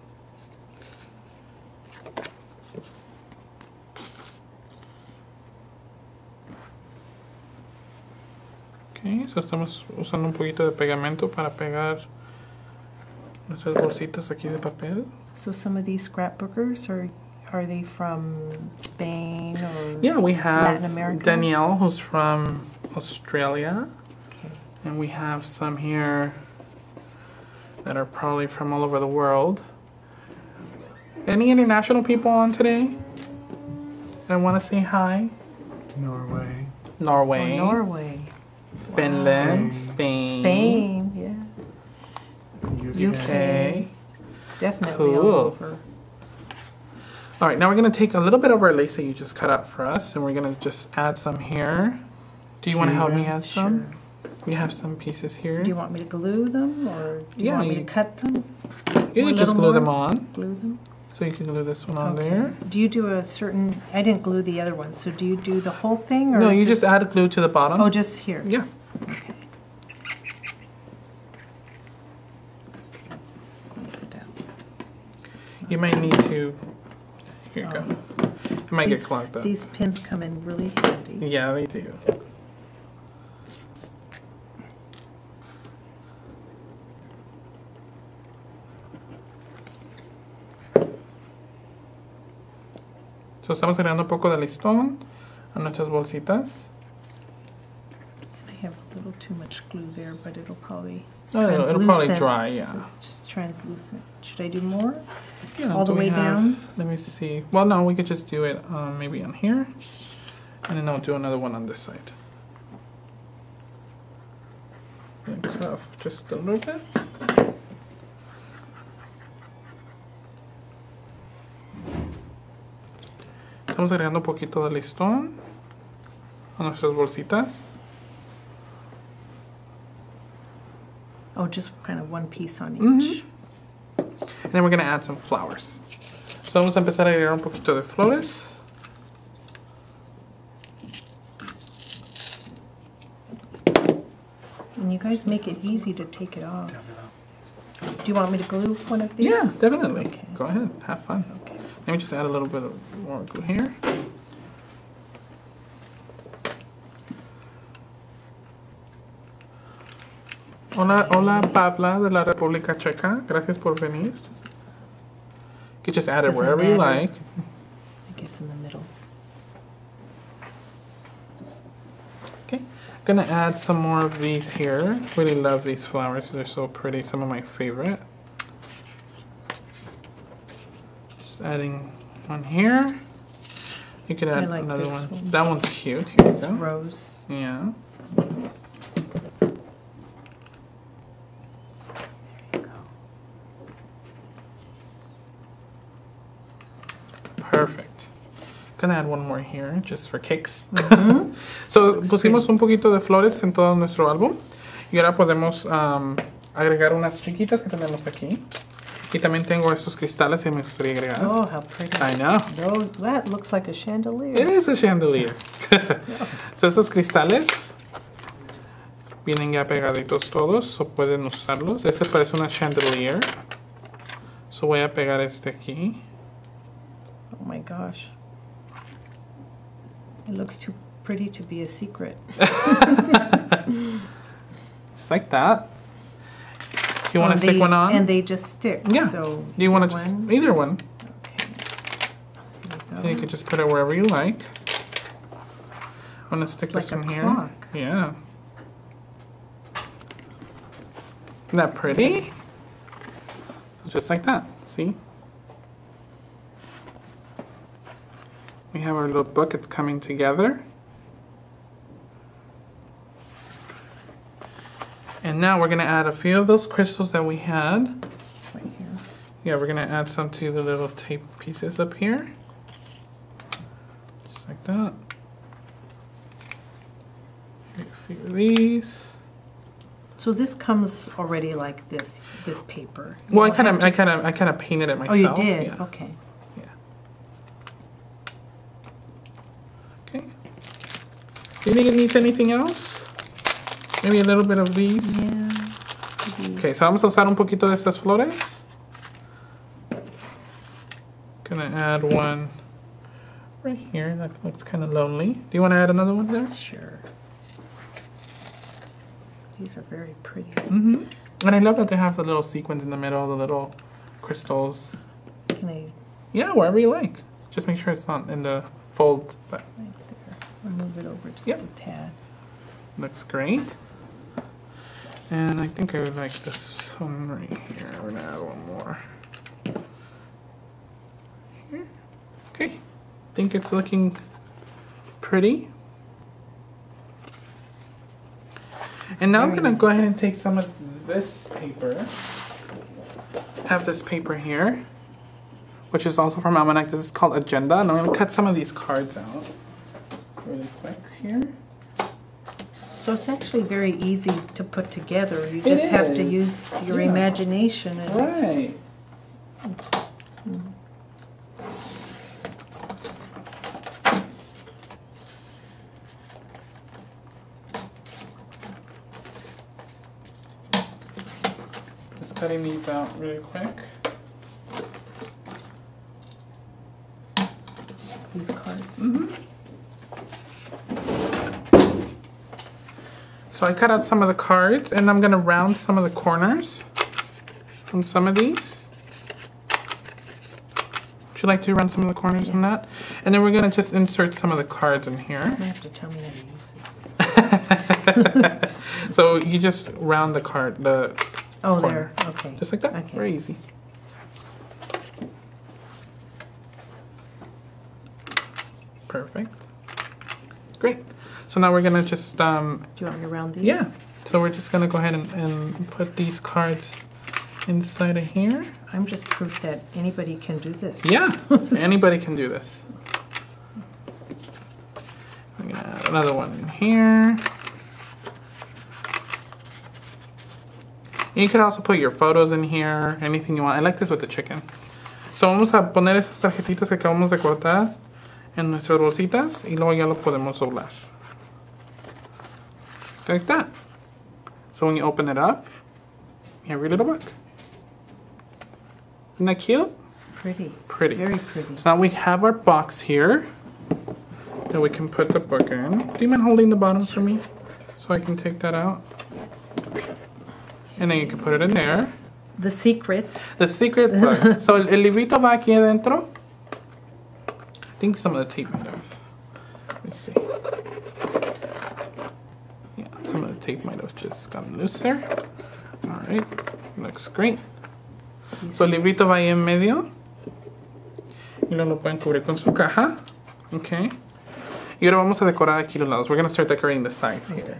Ok, so estamos usando un poquito de pegamento para pegar nuestras bolsitas aquí de papel. So some of these scrapbookers are they from Spain or Yeah, we Latin have America? Danielle, who's from Australia. Okay. And we have some here that are probably from all over the world. Any international people on today that want to say hi? Norway. Norway. Oh, Norway. Finland. Spain. Spain. Spain, yeah. UK. Okay. Definitely Cool. all over. All right, now we're going to take a little bit of our lace that you just cut out for us, and we're going to just add some here. Do you want to help me add some? You have some pieces here. Do you want me to glue them or do you Yeah, want me you- to cut them? You a can just little glue them more? on. Glue them? So you can glue this one on Okay. there. Do you do a certain, I didn't glue the other one, so do you do the whole thing? Or No, you just add glue to the bottom. Oh, just here? Yeah. Okay. Squeeze it out. It's not- You might need to. Here you go. It might get clogged up. These pins come in really handy. Yeah, they do. So estamos agregando un poco de listón a nuestras bolsitas. I have a little too much glue there, but it'll probably, it's No, it'll probably translucent, dry, yeah. so it's translucent. Should I do more? Yeah, All the do we way have- down? Let me see. Well, no, we could just do it maybe on here. And then I'll do another one on this side. And cut off just a little bit. Estamos agregando un poquito de listón a nuestras bolsitas. Oh, just kind of one piece on Mhm. each. And then we're going to add some flowers. So vamos a empezar a agregar un poquito de flores. And you guys make it easy to take it off. Do you want me to glue one of these? Yeah, definitely. Okay. Go ahead, have fun. Okay. Let me just add a little bit of more glue here. Hola, hola, Pavla de la República Checa. Gracias por venir. You can just add it Doesn't wherever you matter. like. I guess in the middle. Okay, I'm gonna add some more of these here. Really love these flowers. They're so pretty. Some of my favorite. Just adding one here. You can add like another this one. one. That one's cute. Here we It's go. rose. Yeah. Perfect. Gonna add one more here, just for kicks. So, pusimos un poquito de flores en todo nuestro álbum. Y ahora podemos agregar unas chiquitas que tenemos aquí. Y también tengo estos cristales que me gustaría agregar. Oh, how pretty. I know. That looks like a chandelier. It is a chandelier. So, estos cristales vienen ya pegaditos todos, o pueden usarlos. Este parece una chandelier. So, voy a pegar este aquí. Oh my gosh. It looks too pretty to be a secret. Just like that. Do you want to stick one on? And they just stick. Yeah. So Do you want to just either one? Okay. And you can just put it wherever you like. I'm gonna stick It's this like one a here. clock. Yeah. Isn't that pretty? So just like that. See? We have our little buckets coming together. And now we're going to add a few of those crystals that we had. Right here. Yeah, we're going to add some to the little tape pieces up here. Just like that. Get a few of these. So this comes already like this paper. Well, I You kind don't have to- of painted it myself. Oh, you did? Yeah. Okay. Yeah. Okay. Do you think it needs anything else? Maybe a little bit of these. Yeah. Maybe. Okay, so vamos a usar un poquito de estas flores. Gonna add one right here. That looks kind of lonely. Do you want to add another one there? Sure. These are very pretty. Mm-hmm. And I love that they have the little sequins in the middle, the little crystals. Can I Yeah, wherever you like. Just make sure it's not in the fold. But right there? I'll move it over just Yep. a tad. looks great. And I think I would like this one right here. We're gonna add one more. Here. Okay. Think it's looking pretty. And now I'm Very gonna go ahead and take some of this paper. Have this paper here, which is also from Almanac. This is called Agenda, and I'm gonna cut some of these cards out really quick here. So it's actually very easy to put together. You just have to is. use your Yeah. imagination. And Right. Just cutting these out really quick. these cards. So I cut out some of the cards, and I'm gonna round some of the corners from some of these. Would you like to round some of the corners from that? And then we're gonna just insert some of the cards in here. You have to tell me how to use this. So you just round the card, the Oh, corner. there. Okay. Just like that. Okay. Very easy. Perfect. Great. So now we're gonna just Do you want me to round these? yeah. So we're just gonna go ahead and put these cards inside of here. I'm just proof that anybody can do this. Yeah. Anybody can do this. I'm gonna add another one in here. You can also put your photos in here, anything you want. I like this with the chicken. So vamos a poner esas tarjetitas que acabamos de cortar en nuestras bolsitas y luego ya lo podemos doblar. Like that. So when you open it up, you have your little book. Isn't that cute? Pretty. Pretty. Very pretty. So now we have our box here that we can put the book in. Do you mind holding the bottom for me so I can take that out? And then you can put it in there. The secret. The secret book. So, el librito va aquí adentro. I think some of the tape might have. Let me see. Yeah, some of the tape might have just gotten loose there. Alright, looks great. So, el librito va ahí en medio. Y luego lo pueden cubrir con su caja. Okay. Y ahora vamos a decorar aquí los lados. We're going to start decorating the sides here.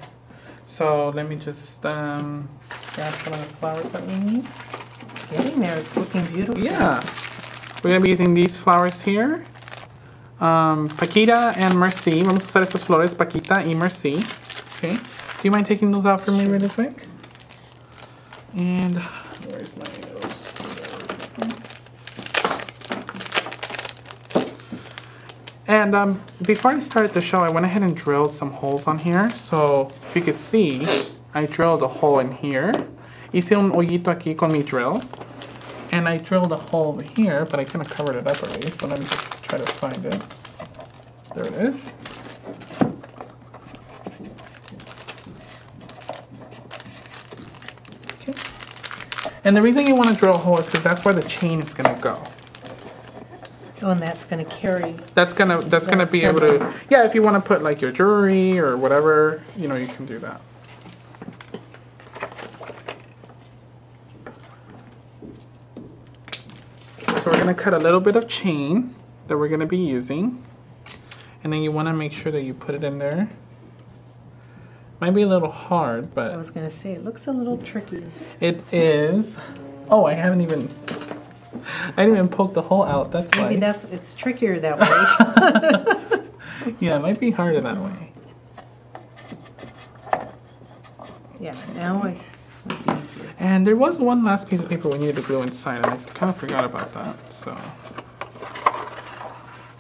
So, let me just grab some of the flowers that we need. Getting there, it's looking beautiful. Yeah. We're going to be using these flowers here. Paquita and Mercy. Vamos a usar estas flores, Paquita y Mercy. Okay. Do you mind taking those out for me really quick? And where's my And before I started the show, I went ahead and drilled some holes on here. So if you could see, I drilled a hole in here. Hice un hoyito aquí con mi drill. And I drilled a hole over here, but I kind of covered it up already. So let me just try to find it. There it is. Okay. And the reason you want to drill a hole is because that's where the chain is going to go. Oh, and that's going to carry. That's gonna be able to, yeah, if you want to put like your jewelry or whatever, you know, you can do that. So we're gonna cut a little bit of chain that we're gonna be using, and then you want to make sure that you put it in there. Might be a little hard, but I was going to say, it looks a little tricky. it is. Oh, I didn't even poke the hole out. That's Maybe why. it's trickier that way. Yeah, it might be harder that way. Yeah, now it's easier. And there was one last piece of paper we needed to glue inside, and I kind of forgot about that. So,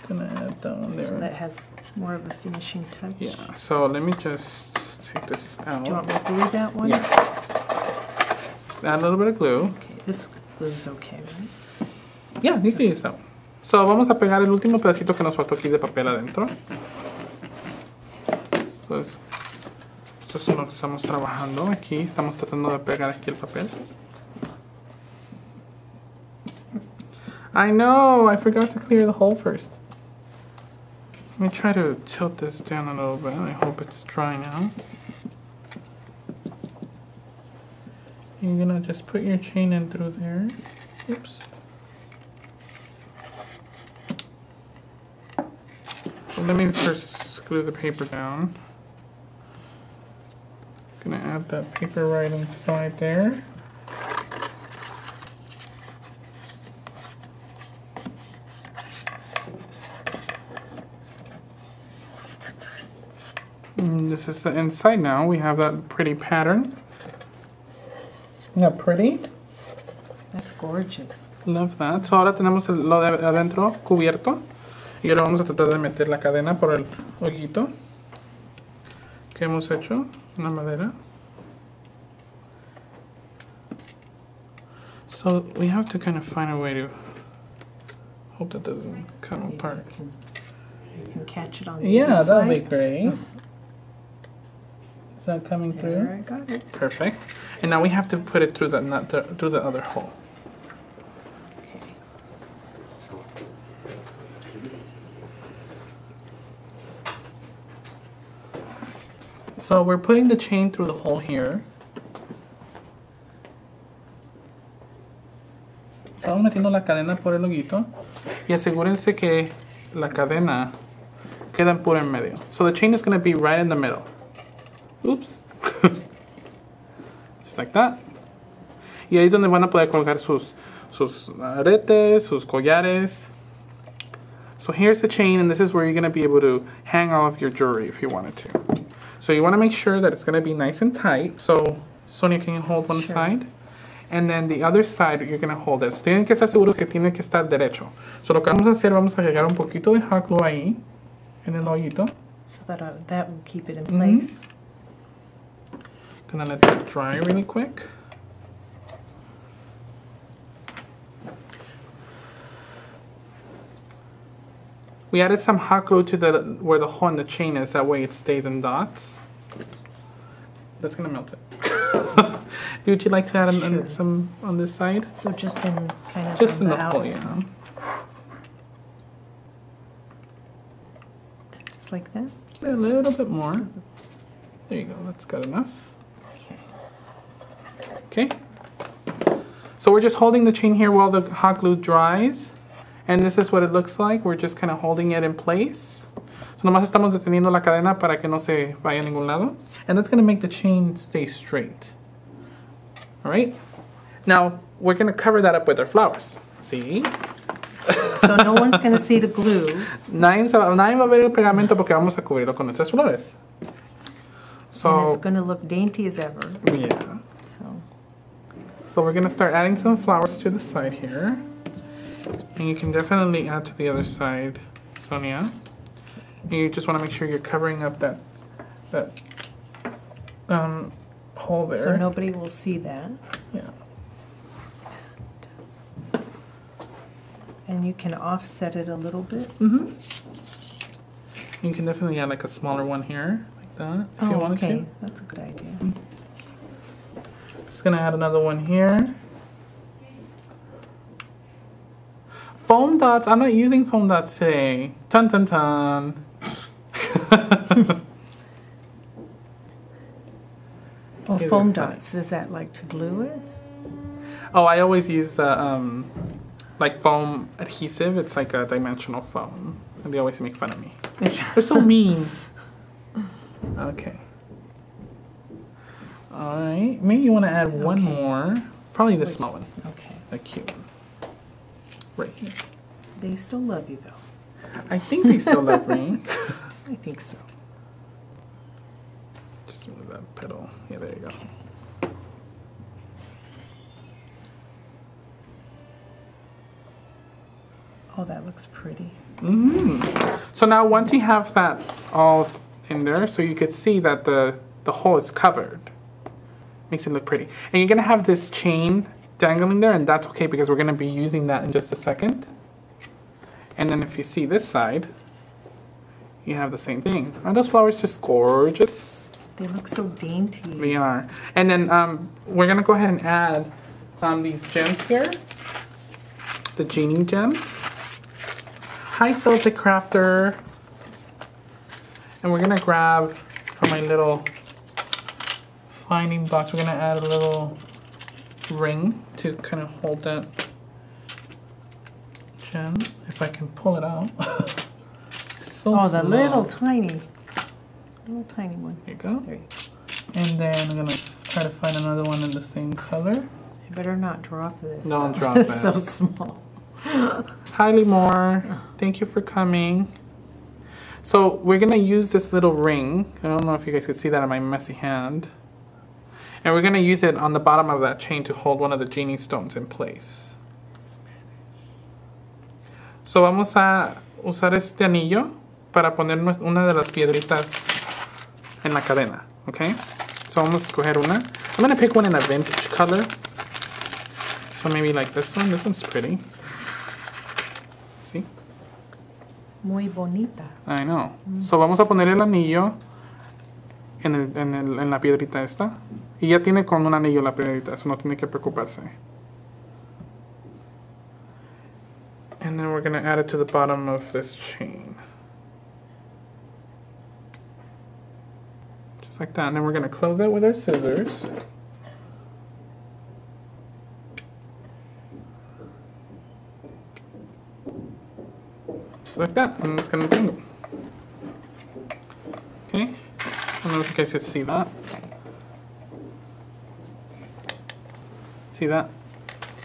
gonna add that one there. So that has more of a finishing touch. Yeah. So let me just take this out. Do you want me to glue that one? Yeah. Just add a little bit of glue. Okay, this glue's okay, right? Yeah, you can use that one. So vamos a pegar el último pedacito que nos faltó aquí de papel adentro. So esto es lo que estamos trabajando aquí. Estamos tratando de pegar aquí el papel. I know! I forgot to clear the hole first. Let me try to tilt this down a little bit. I hope it's dry now. You're gonna just put your chain in through there. Oops. So let me first glue the paper down. Gonna add that paper right inside there. And this is the inside now. We have that pretty pattern. Isn't that pretty? That's gorgeous. Love that. So ahora tenemos lo de adentro cubierto. Y ahora vamos a tratar de meter la cadena por el hoyito que hemos hecho en la madera. So we have to kind of find a way to hope that doesn't come apart. You can catch it on the Yeah, other that'll be side. great. Is that coming through? There, I got it. Perfect. And now we have to put it through the through the other hole. Okay. So we're putting the chain through the hole here. Estamos metiendo la cadena por el hoyito y asegúrense que la cadena queda pura en medio. So the chain is going to be right in the middle. Oops. Just like that. Y ahí es donde van a poder colgar sus aretes, sus collares. So here's the chain, and this is where you're going to be able to hang all of your jewelry if you wanted to. So you want to make sure that it's going to be nice and tight. So Sonia, can you hold one side? And then the other side, you're going to hold it. So tienen que estar seguros que tiene que estar derecho. So lo que vamos a hacer, vamos a agregar un poquito de hot glue ahí, en el hoyito. So that will keep it in place. Gonna let that dry really quick. We added some hot glue to where the hole in the chain is. That way it stays in dots. That's gonna melt it. Would you like to add Sure. some on this side? So just in kind of Just on in the the hole, outside. yeah. Just like that? A little bit more. There you go, that's good enough. Okay. Okay. So we're just holding the chain here while the hot glue dries. And this is what it looks like. We're just kind of holding it in place. So nomás estamos deteniendo la cadena para que no se vaya a ningún lado. And that's going to make the chain stay straight. All right. Now we're going to cover that up with our flowers. See? So no one's going to see the glue. Nadie va a ver el pegamento porque vamos a cubrirlo con nuestras flores. So, And it's going to look dainty as ever. yeah. So So we're going to start adding some flowers to the side here. And you can definitely add to the other side, Sonia. And you just want to make sure you're covering up that hole there. So nobody will see that. Yeah. And you can offset it a little bit. Mm-hmm. You can definitely add like a smaller one here, like that, if you wanted okay. to. That's a good idea. Just gonna add another one here. Foam dots. I'm not using foam dots today. Ton ton ton. Oh, These are foam fun. dots. Is that like to glue it? Oh, I always use the like foam adhesive. It's like a dimensional foam, and they always make fun of me. They're so mean. Okay. All right. Maybe you want to add one Okay. more. Probably the Which- small one, Okay. the cute one, right here. They still love you though. I think they still love me. I think so. Just move that petal. Yeah, there you go. Oh, that looks pretty. So now once you have that all in there, so you can see that the hole is covered. Makes it look pretty. And you're gonna have this chain dangling there, and that's okay because we're gonna be using that in just a second. And then if you see this side, you have the same thing. Aren't those flowers just gorgeous? They look so dainty. They are. And then we're gonna go ahead and add these gems here. The genie gems. Hi Celtic Crafter. And we're gonna grab from my little finding box, we're gonna add a little ring to kind of hold that gem. If I can pull it out. So Oh, the small. little tiny one. There you go. There you go. And then I'm gonna try to find another one in the same color. You better not drop this. Don't drop It's that. so small. Hi Lemore, thank you for coming. So we're gonna use this little ring. I don't know if you guys could see that on my messy hand. And we're gonna use it on the bottom of that chain to hold one of the genie stones in place. So vamos a usar este anillo para poner una de las piedritas en la cadena, okay? So vamos a escoger una. I'm gonna pick one in a vintage color. So maybe like this one. This one's pretty. See? Muy bonita. I know. So vamos a poner el anillo en la piedrita esta. Y ya tiene con un anillo la piedrita, eso no tiene que preocuparse. And then we're going to add it to the bottom of this chain. Just like that. And then we're going to close it with our scissors. Just like that. And it's going to dangle. Okay. I don't know if you guys can see that. See that?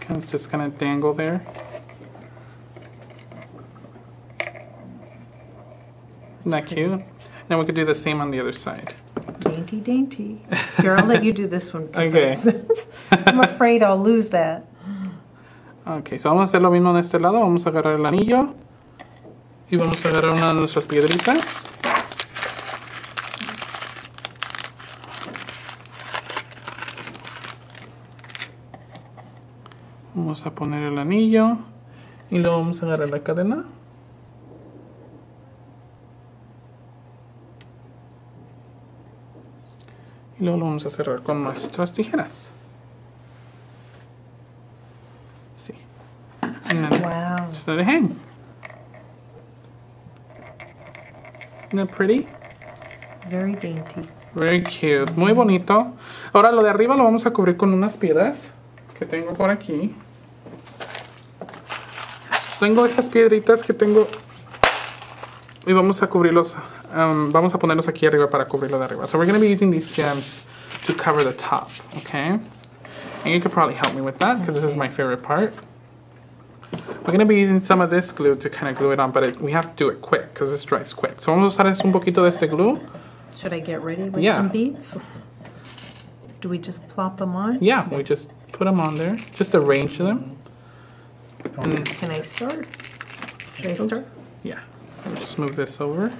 And it's just gonna dangle there. Isn't that cute? Now we could do the same on the other side. Dainty, dainty. Here, I'll let you do this one. 'Cause Okay. I'm afraid I'll lose that. Ok, so vamos a hacer lo mismo en este lado. Vamos a agarrar el anillo. Y vamos a agarrar una de nuestras piedritas. Vamos a poner el anillo. Y luego vamos a agarrar la cadena. Y luego lo vamos a cerrar con nuestras tijeras. Sí. And then Wow. just let it hang. Isn't that pretty? Very dainty. Very cute. Muy bonito. Ahora lo de arriba lo vamos a cubrir con unas piedras que tengo por aquí. Tengo estas piedritas que tengo y vamos a cubrirlos. Vamos a ponerlos aquí arriba para cubrirlo de arriba. So we're going to be using these gems to cover the top, okay? And you could probably help me with that because this is my favorite part. We're going to be using some of this glue to kind of glue it on, but we have to do it quick because this dries quick. So vamos a usar un poquito de este glue. Should I get ready with Yeah. some beads? Do we just plop them on? Yeah, we just put them on there. Just arrange them. Can I start? Should I start? Yeah. Just move this over.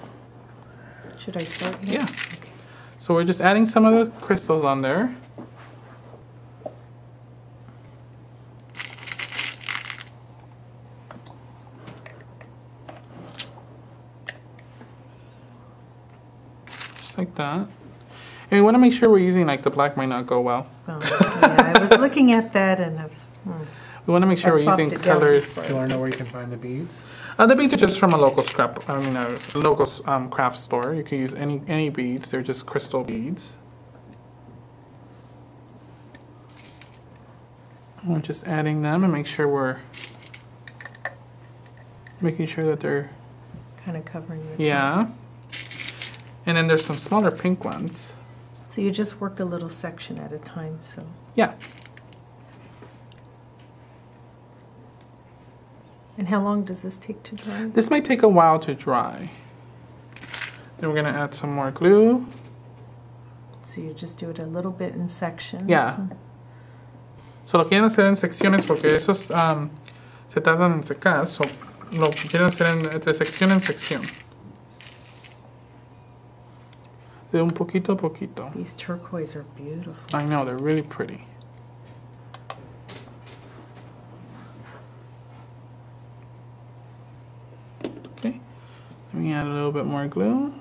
Should I start here? Yeah. Okay. So we're just adding some of the crystals on there. Just like that. And we want to make sure we're using, like, the black might not go well. Well, yeah, I was looking at that and I was, We want to make sure we're using plopped it down colors. before. Do you want to know where you can find the beads? The beads are just from a local a local craft store. You can use any beads. They're just crystal beads. We're just adding them and make sure we're making sure that they're kind of covering the top. yeah. And then there's some smaller pink ones. So you just work a little section at a time, so. Yeah. And how long does this take to dry? This might take a while to dry. Then we're gonna add some more glue. So you just do it a little bit in sections. Yeah. So lo quieren hacer en secciones porque esos se tardan en secar. So lo quieren hacer de sección en sección. De un poquito a poquito. These turquoise are beautiful. I know, they're really pretty. Okay. Let me add a little bit more glue.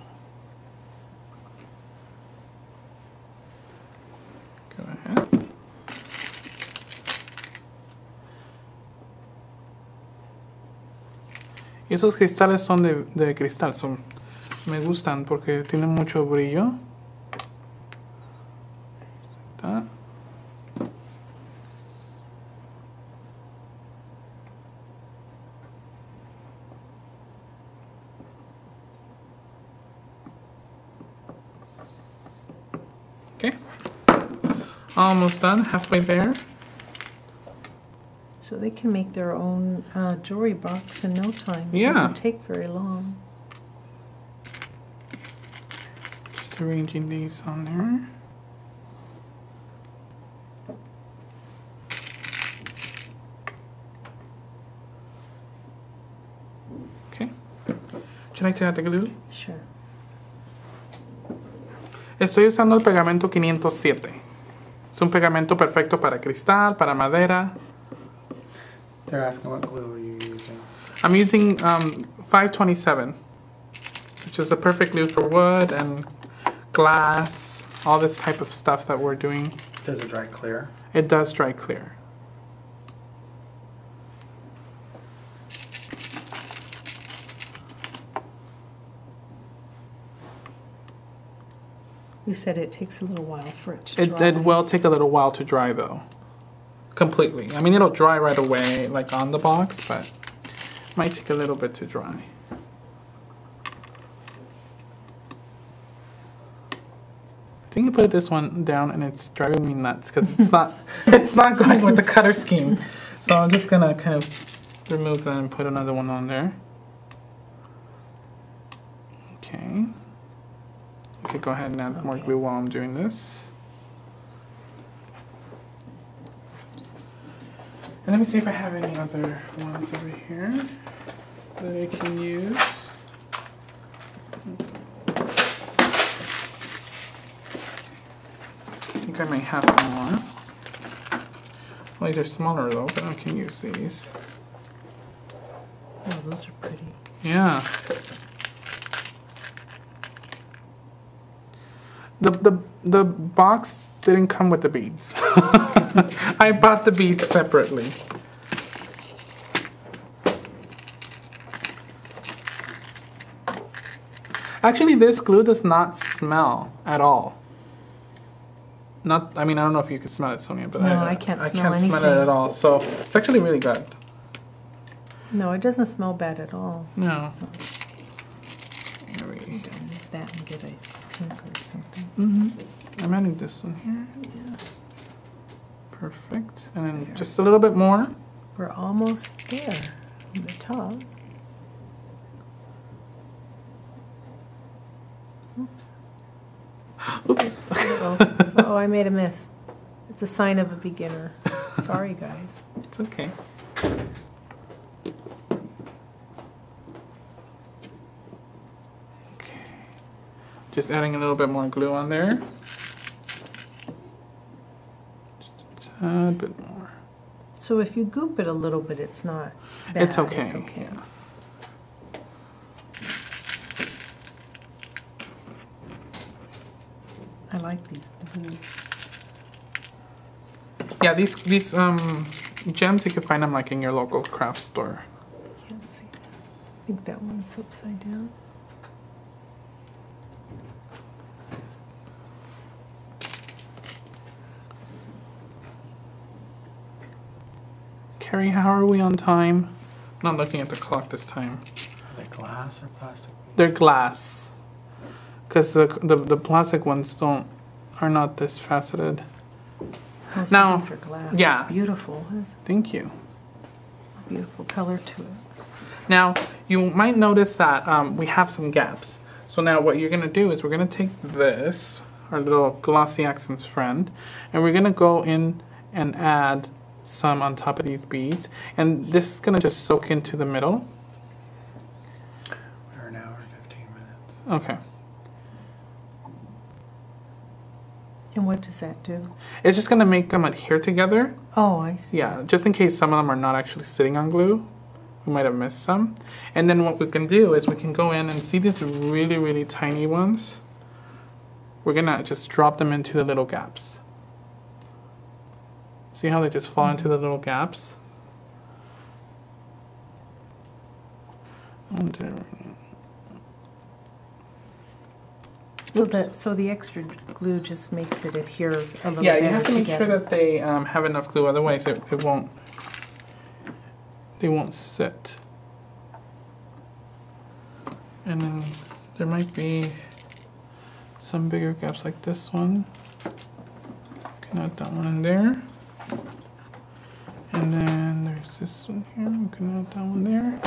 Go ahead. Y esos cristales son de cristal, me gustan porque tienen mucho brillo. ¿Está? Okay. Almost done, halfway there. So they can make their own jewelry box in no time. It Yeah. doesn't take very long. Just arranging these on there. Okay. Would you like to add the glue? Sure. Estoy usando el pegamento 507. Es un pegamento perfecto para cristal, para madera. They're asking what glue are you using? I'm using 527, which is a perfect glue for wood and glass, all this type of stuff that we're doing. Does it dry clear? It does dry clear. You said it takes a little while for it to dry. It will take a little while to dry though. Completely. I mean, it'll dry right away, like on the box, but it might take a little bit to dry. I think I put this one down and it's driving me nuts because it's not going with the color scheme. So I'm just gonna kind of remove that and put another one on there. Okay. Okay, go ahead and add more glue while I'm doing this. And let me see if I have any other ones over here that I can use. I think I might have some more. Well, these are smaller though, but I can use these. Oh, those are pretty. Yeah. The box didn't come with the beads. I bought the beads separately. Actually, this glue does not smell at all. Not, I mean, I don't know if you can smell it, Sonia, but no, I can't smell anything. Smell it at all. So it's actually really good. No, it doesn't smell bad at all. No. So, Maybe. that and get a pink or something. I'm adding this one here. Yeah. Perfect. And then just a little bit more. We're almost there on the top. Oops. Oops. Oh, I made a miss. It's a sign of a beginner. Sorry, guys. It's okay. Okay. Just adding a little bit more glue on there. Just a tad bit more. So if you goop it a little bit, it's not bad. It's okay. It's okay. Yeah. I like these blues. Yeah, these gems, you can find them like in your local craft store. Can't see that. I think that one's upside down. Carrie, how are we on time? Not looking at the clock this time. Are they glass or plastic? They're glass. Because the plastic ones are not this faceted. Most Now, of these are glass. yeah. Beautiful. Thank you. Beautiful color to it. Now, you might notice that we have some gaps. So now what you're going to do is we're going to take this, our little glossy accents friend, and we're going to go in and add some on top of these beads. And this is going to just soak into the middle. We're an hour and 15 minutes. Okay. And what does that do? It's just going to make them adhere together. Oh, I see. Yeah, just in case some of them are not actually sitting on glue. We might have missed some. And then what we can do is we can go in and see these really, really tiny ones. We're going to just drop them into the little gaps. See how they just fall into the little gaps? So the extra glue just makes it adhere a little yeah, better you have to make together. sure that they have enough glue, otherwise it won't. They won't sit. And then there might be some bigger gaps like this one. Can add that one in there. And then there's this one here. We can add that one there.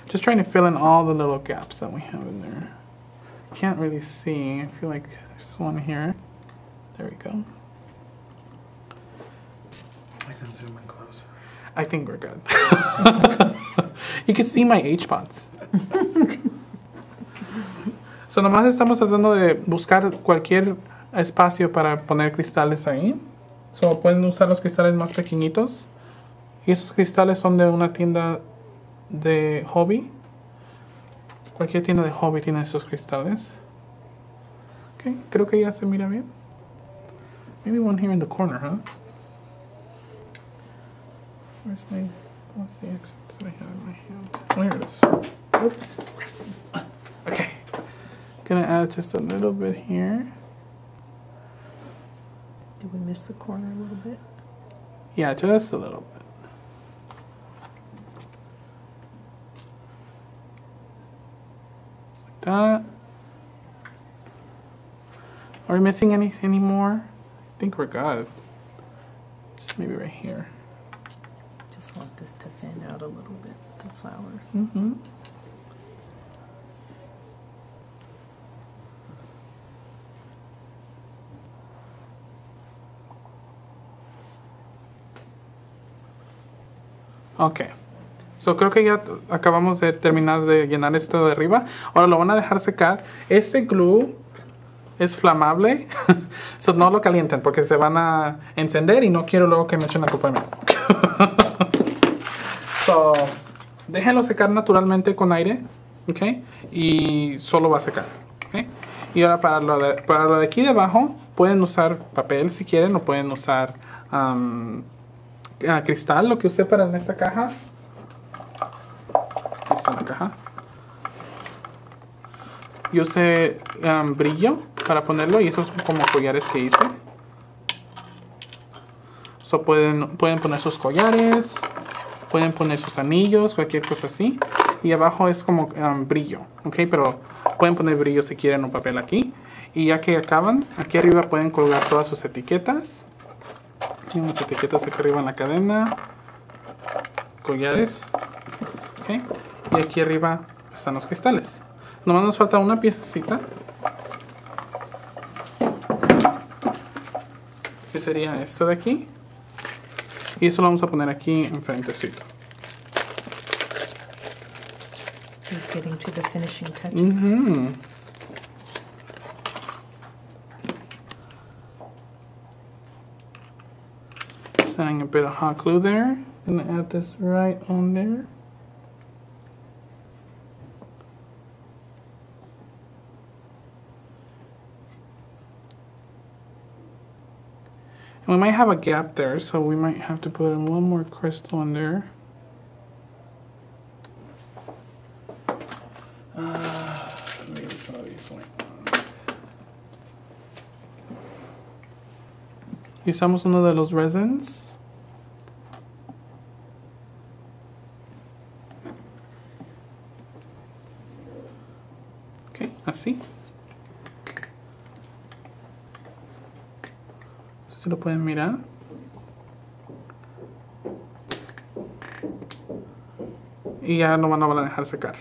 Just trying to fill in all the little gaps that we have in there. Can't really see. I feel like there's one here. There we go. I can zoom in closer. I think we're good. You can see my H-spots. So nomás estamos tratando de buscar cualquier espacio para poner cristales ahí. So pueden usar los cristales más pequeñitos. Y esos cristales son de una tienda de hobby. Cualquier tienda de hobby tiene esos cristales. Ok, creo que ya se mira bien. Maybe one here in the corner, huh? Where's my glossy accents that I have in my hand? Oh, here it is. Oops. Okay. Gonna add just a little bit here. Did we miss the corner a little bit? Yeah, just a little bit. That. Are we missing any more? I think we're good. Just maybe right here. Just want this to fan out a little bit, the flowers. Mm-hmm. Ok. So creo que ya acabamos de terminar de llenar esto de arriba. Ahora lo van a dejar secar. Este glue es flamable. So no lo calienten porque se van a encender y no quiero luego que me echen la culpa a mí. So déjenlo secar naturalmente con aire. ¿Ok? Y solo va a secar. ¿Ok? Y ahora para lo de aquí debajo, pueden usar papel si quieren o pueden usar cristal, lo que usé para en esta caja. Aquí está la caja. Yo usé brillo para ponerlo y esos son como collares que hice. So pueden poner sus collares, pueden poner sus anillos, cualquier cosa así. Y abajo es como brillo, ¿ok? Pero pueden poner brillo si quieren un papel aquí. Y ya que acaban, aquí arriba pueden colgar todas sus etiquetas. Tienen unas etiquetas aquí arriba en la cadena. Collares. ¿Ok? Y aquí arriba están los cristales. Nomás nos falta una piececita. Que sería esto de aquí. Y eso lo vamos a poner aquí enfrentecito. Getting to the finishing touches. Just adding a bit of hot glue there. Gonna add this right on there. And we might have a gap there, so we might have to put in one more crystal in there. Maybe some of these white ones. Usamos uno de los resins. Ok, así. Si lo pueden mirar. Y ya no van a dejar secar.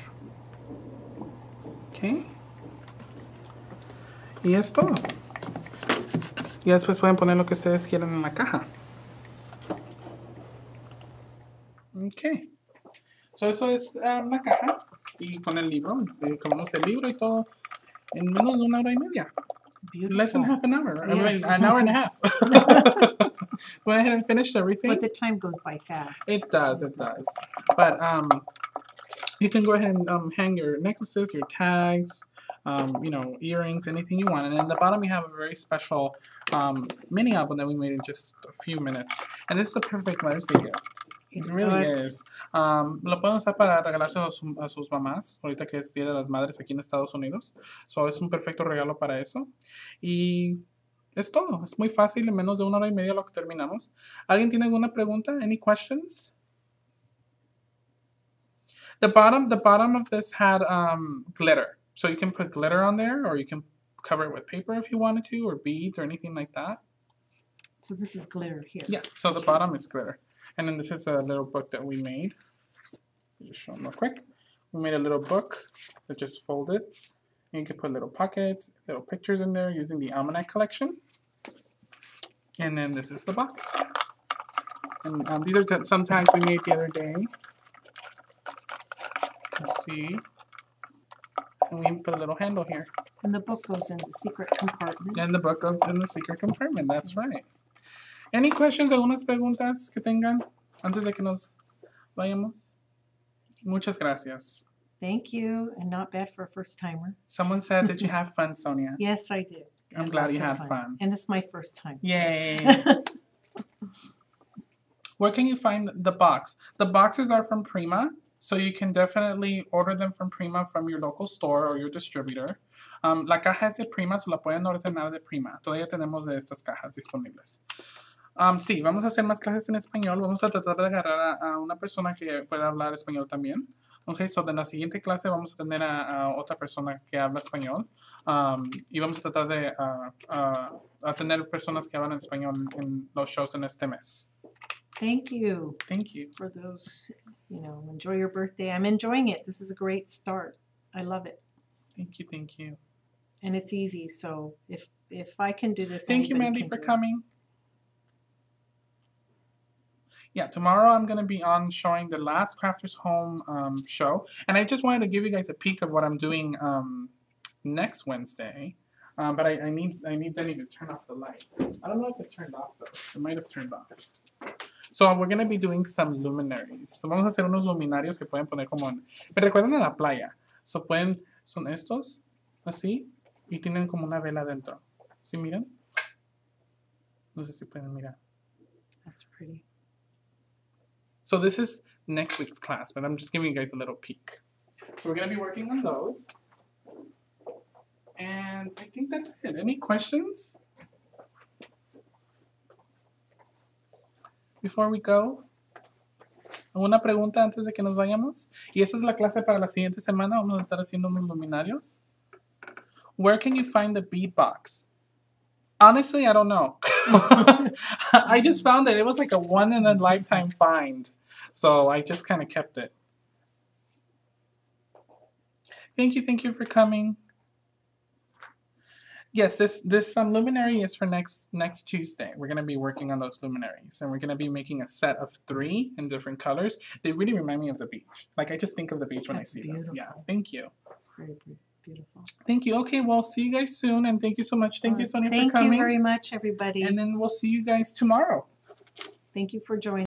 Ok. Y es todo. Y después pueden poner lo que ustedes quieran en la caja. Ok. So eso es la caja. Y con el libro. Acabamos el libro y todo en menos de 1 hora y media. Less than half an hour. Yes. I mean, an hour and a half. Went ahead and finished everything. But the time goes by fast. It does, it does. But you can go ahead and hang your necklaces, your tags, you know, earrings, anything you want. And in the bottom, we have a very special mini album that we made in just a few minutes. And this is the perfect Mother's Day gift. It really is. Lo pueden usar para regalarse a sus mamás, ahorita que es Día de las Madres aquí en Estados Unidos. So es un perfecto regalo para eso. Y es todo. Es muy fácil, en menos de 1 hora y media lo que terminamos. ¿Alguien tiene alguna pregunta? Any questions? The bottom of this had glitter. So you can put glitter on there, or you can cover it with paper if you wanted to, or beads or anything like that. So this is glitter here. Yeah, so the bottom is glitter. And then this is a little book that we made. I'll just show them real quick. We made a little book that just folded. And you can put little pockets, little pictures in there using the almanac collection. And then this is the box. And these are some tags we made the other day. Let's see. And we put a little handle here. And the book goes in the secret compartment. And the book goes in the secret compartment. That's right. Any questions? ¿Algunas preguntas que tengan antes de que nos vayamos? Muchas gracias. Thank you, and not bad for a first timer. Someone said, did you have fun, Sonia? Yes, I did. I'm glad you had fun. And it's my first time. Yay. Where can you find the box? The boxes are from Prima, so you can definitely order them from Prima from your local store or your distributor. La caja es de Prima, so la pueden ordenar de Prima. Todavía tenemos de estas cajas disponibles. Sí, vamos a hacer más clases en español. Vamos a tratar de agarrar a una persona que pueda hablar español también. Ok, so en la siguiente clase vamos a tener a otra persona que habla español. Y vamos a tratar de a tener personas que hablan español en los shows en este mes. Thank you. Thank you. For those, you know, enjoy your birthday. I'm enjoying it. This is a great start. I love it. Thank you, thank you. And it's easy, so if I can do this, thank you, anybody Mandy, can for do it. coming. Yeah, tomorrow I'm going to be on showing the last Crafters Home show. And I just wanted to give you guys a peek of what I'm doing next Wednesday. But I need Denny to turn off the light. I don't know if it's turned off, though. It might have turned off. So we're going to be doing some luminaries. So vamos a hacer unos luminarios que pueden poner como en... Me recuerdan a la playa. So son estos, así. Y tienen como una vela dentro. ¿Sí miran? No sé si pueden mirar. That's pretty. So this is next week's class, but I'm just giving you guys a little peek. So we're going to be working on those. And I think that's it. Any questions? Before we go? ¿Alguna pregunta antes de que nos vayamos? Y esa es la clase para la siguiente semana. Vamos a estar haciendo unos luminarios. Where can you find the bead box? Honestly, I don't know. I just found that it was like a one-in-a-lifetime find. So I just kind of kept it. Thank you for coming. Yes, this luminary is for next Tuesday. We're going to be working on those luminaries. And we're going to be making a set of 3 in different colors. They really remind me of the beach. Like, I just think of the beach when I see those. Yeah, thank you. That's very beautiful. Thank you. Okay, well, see you guys soon. And thank you so much. Thank you, Sonia, for coming. Thank you very much, everybody. And then we'll see you guys tomorrow. Thank you for joining.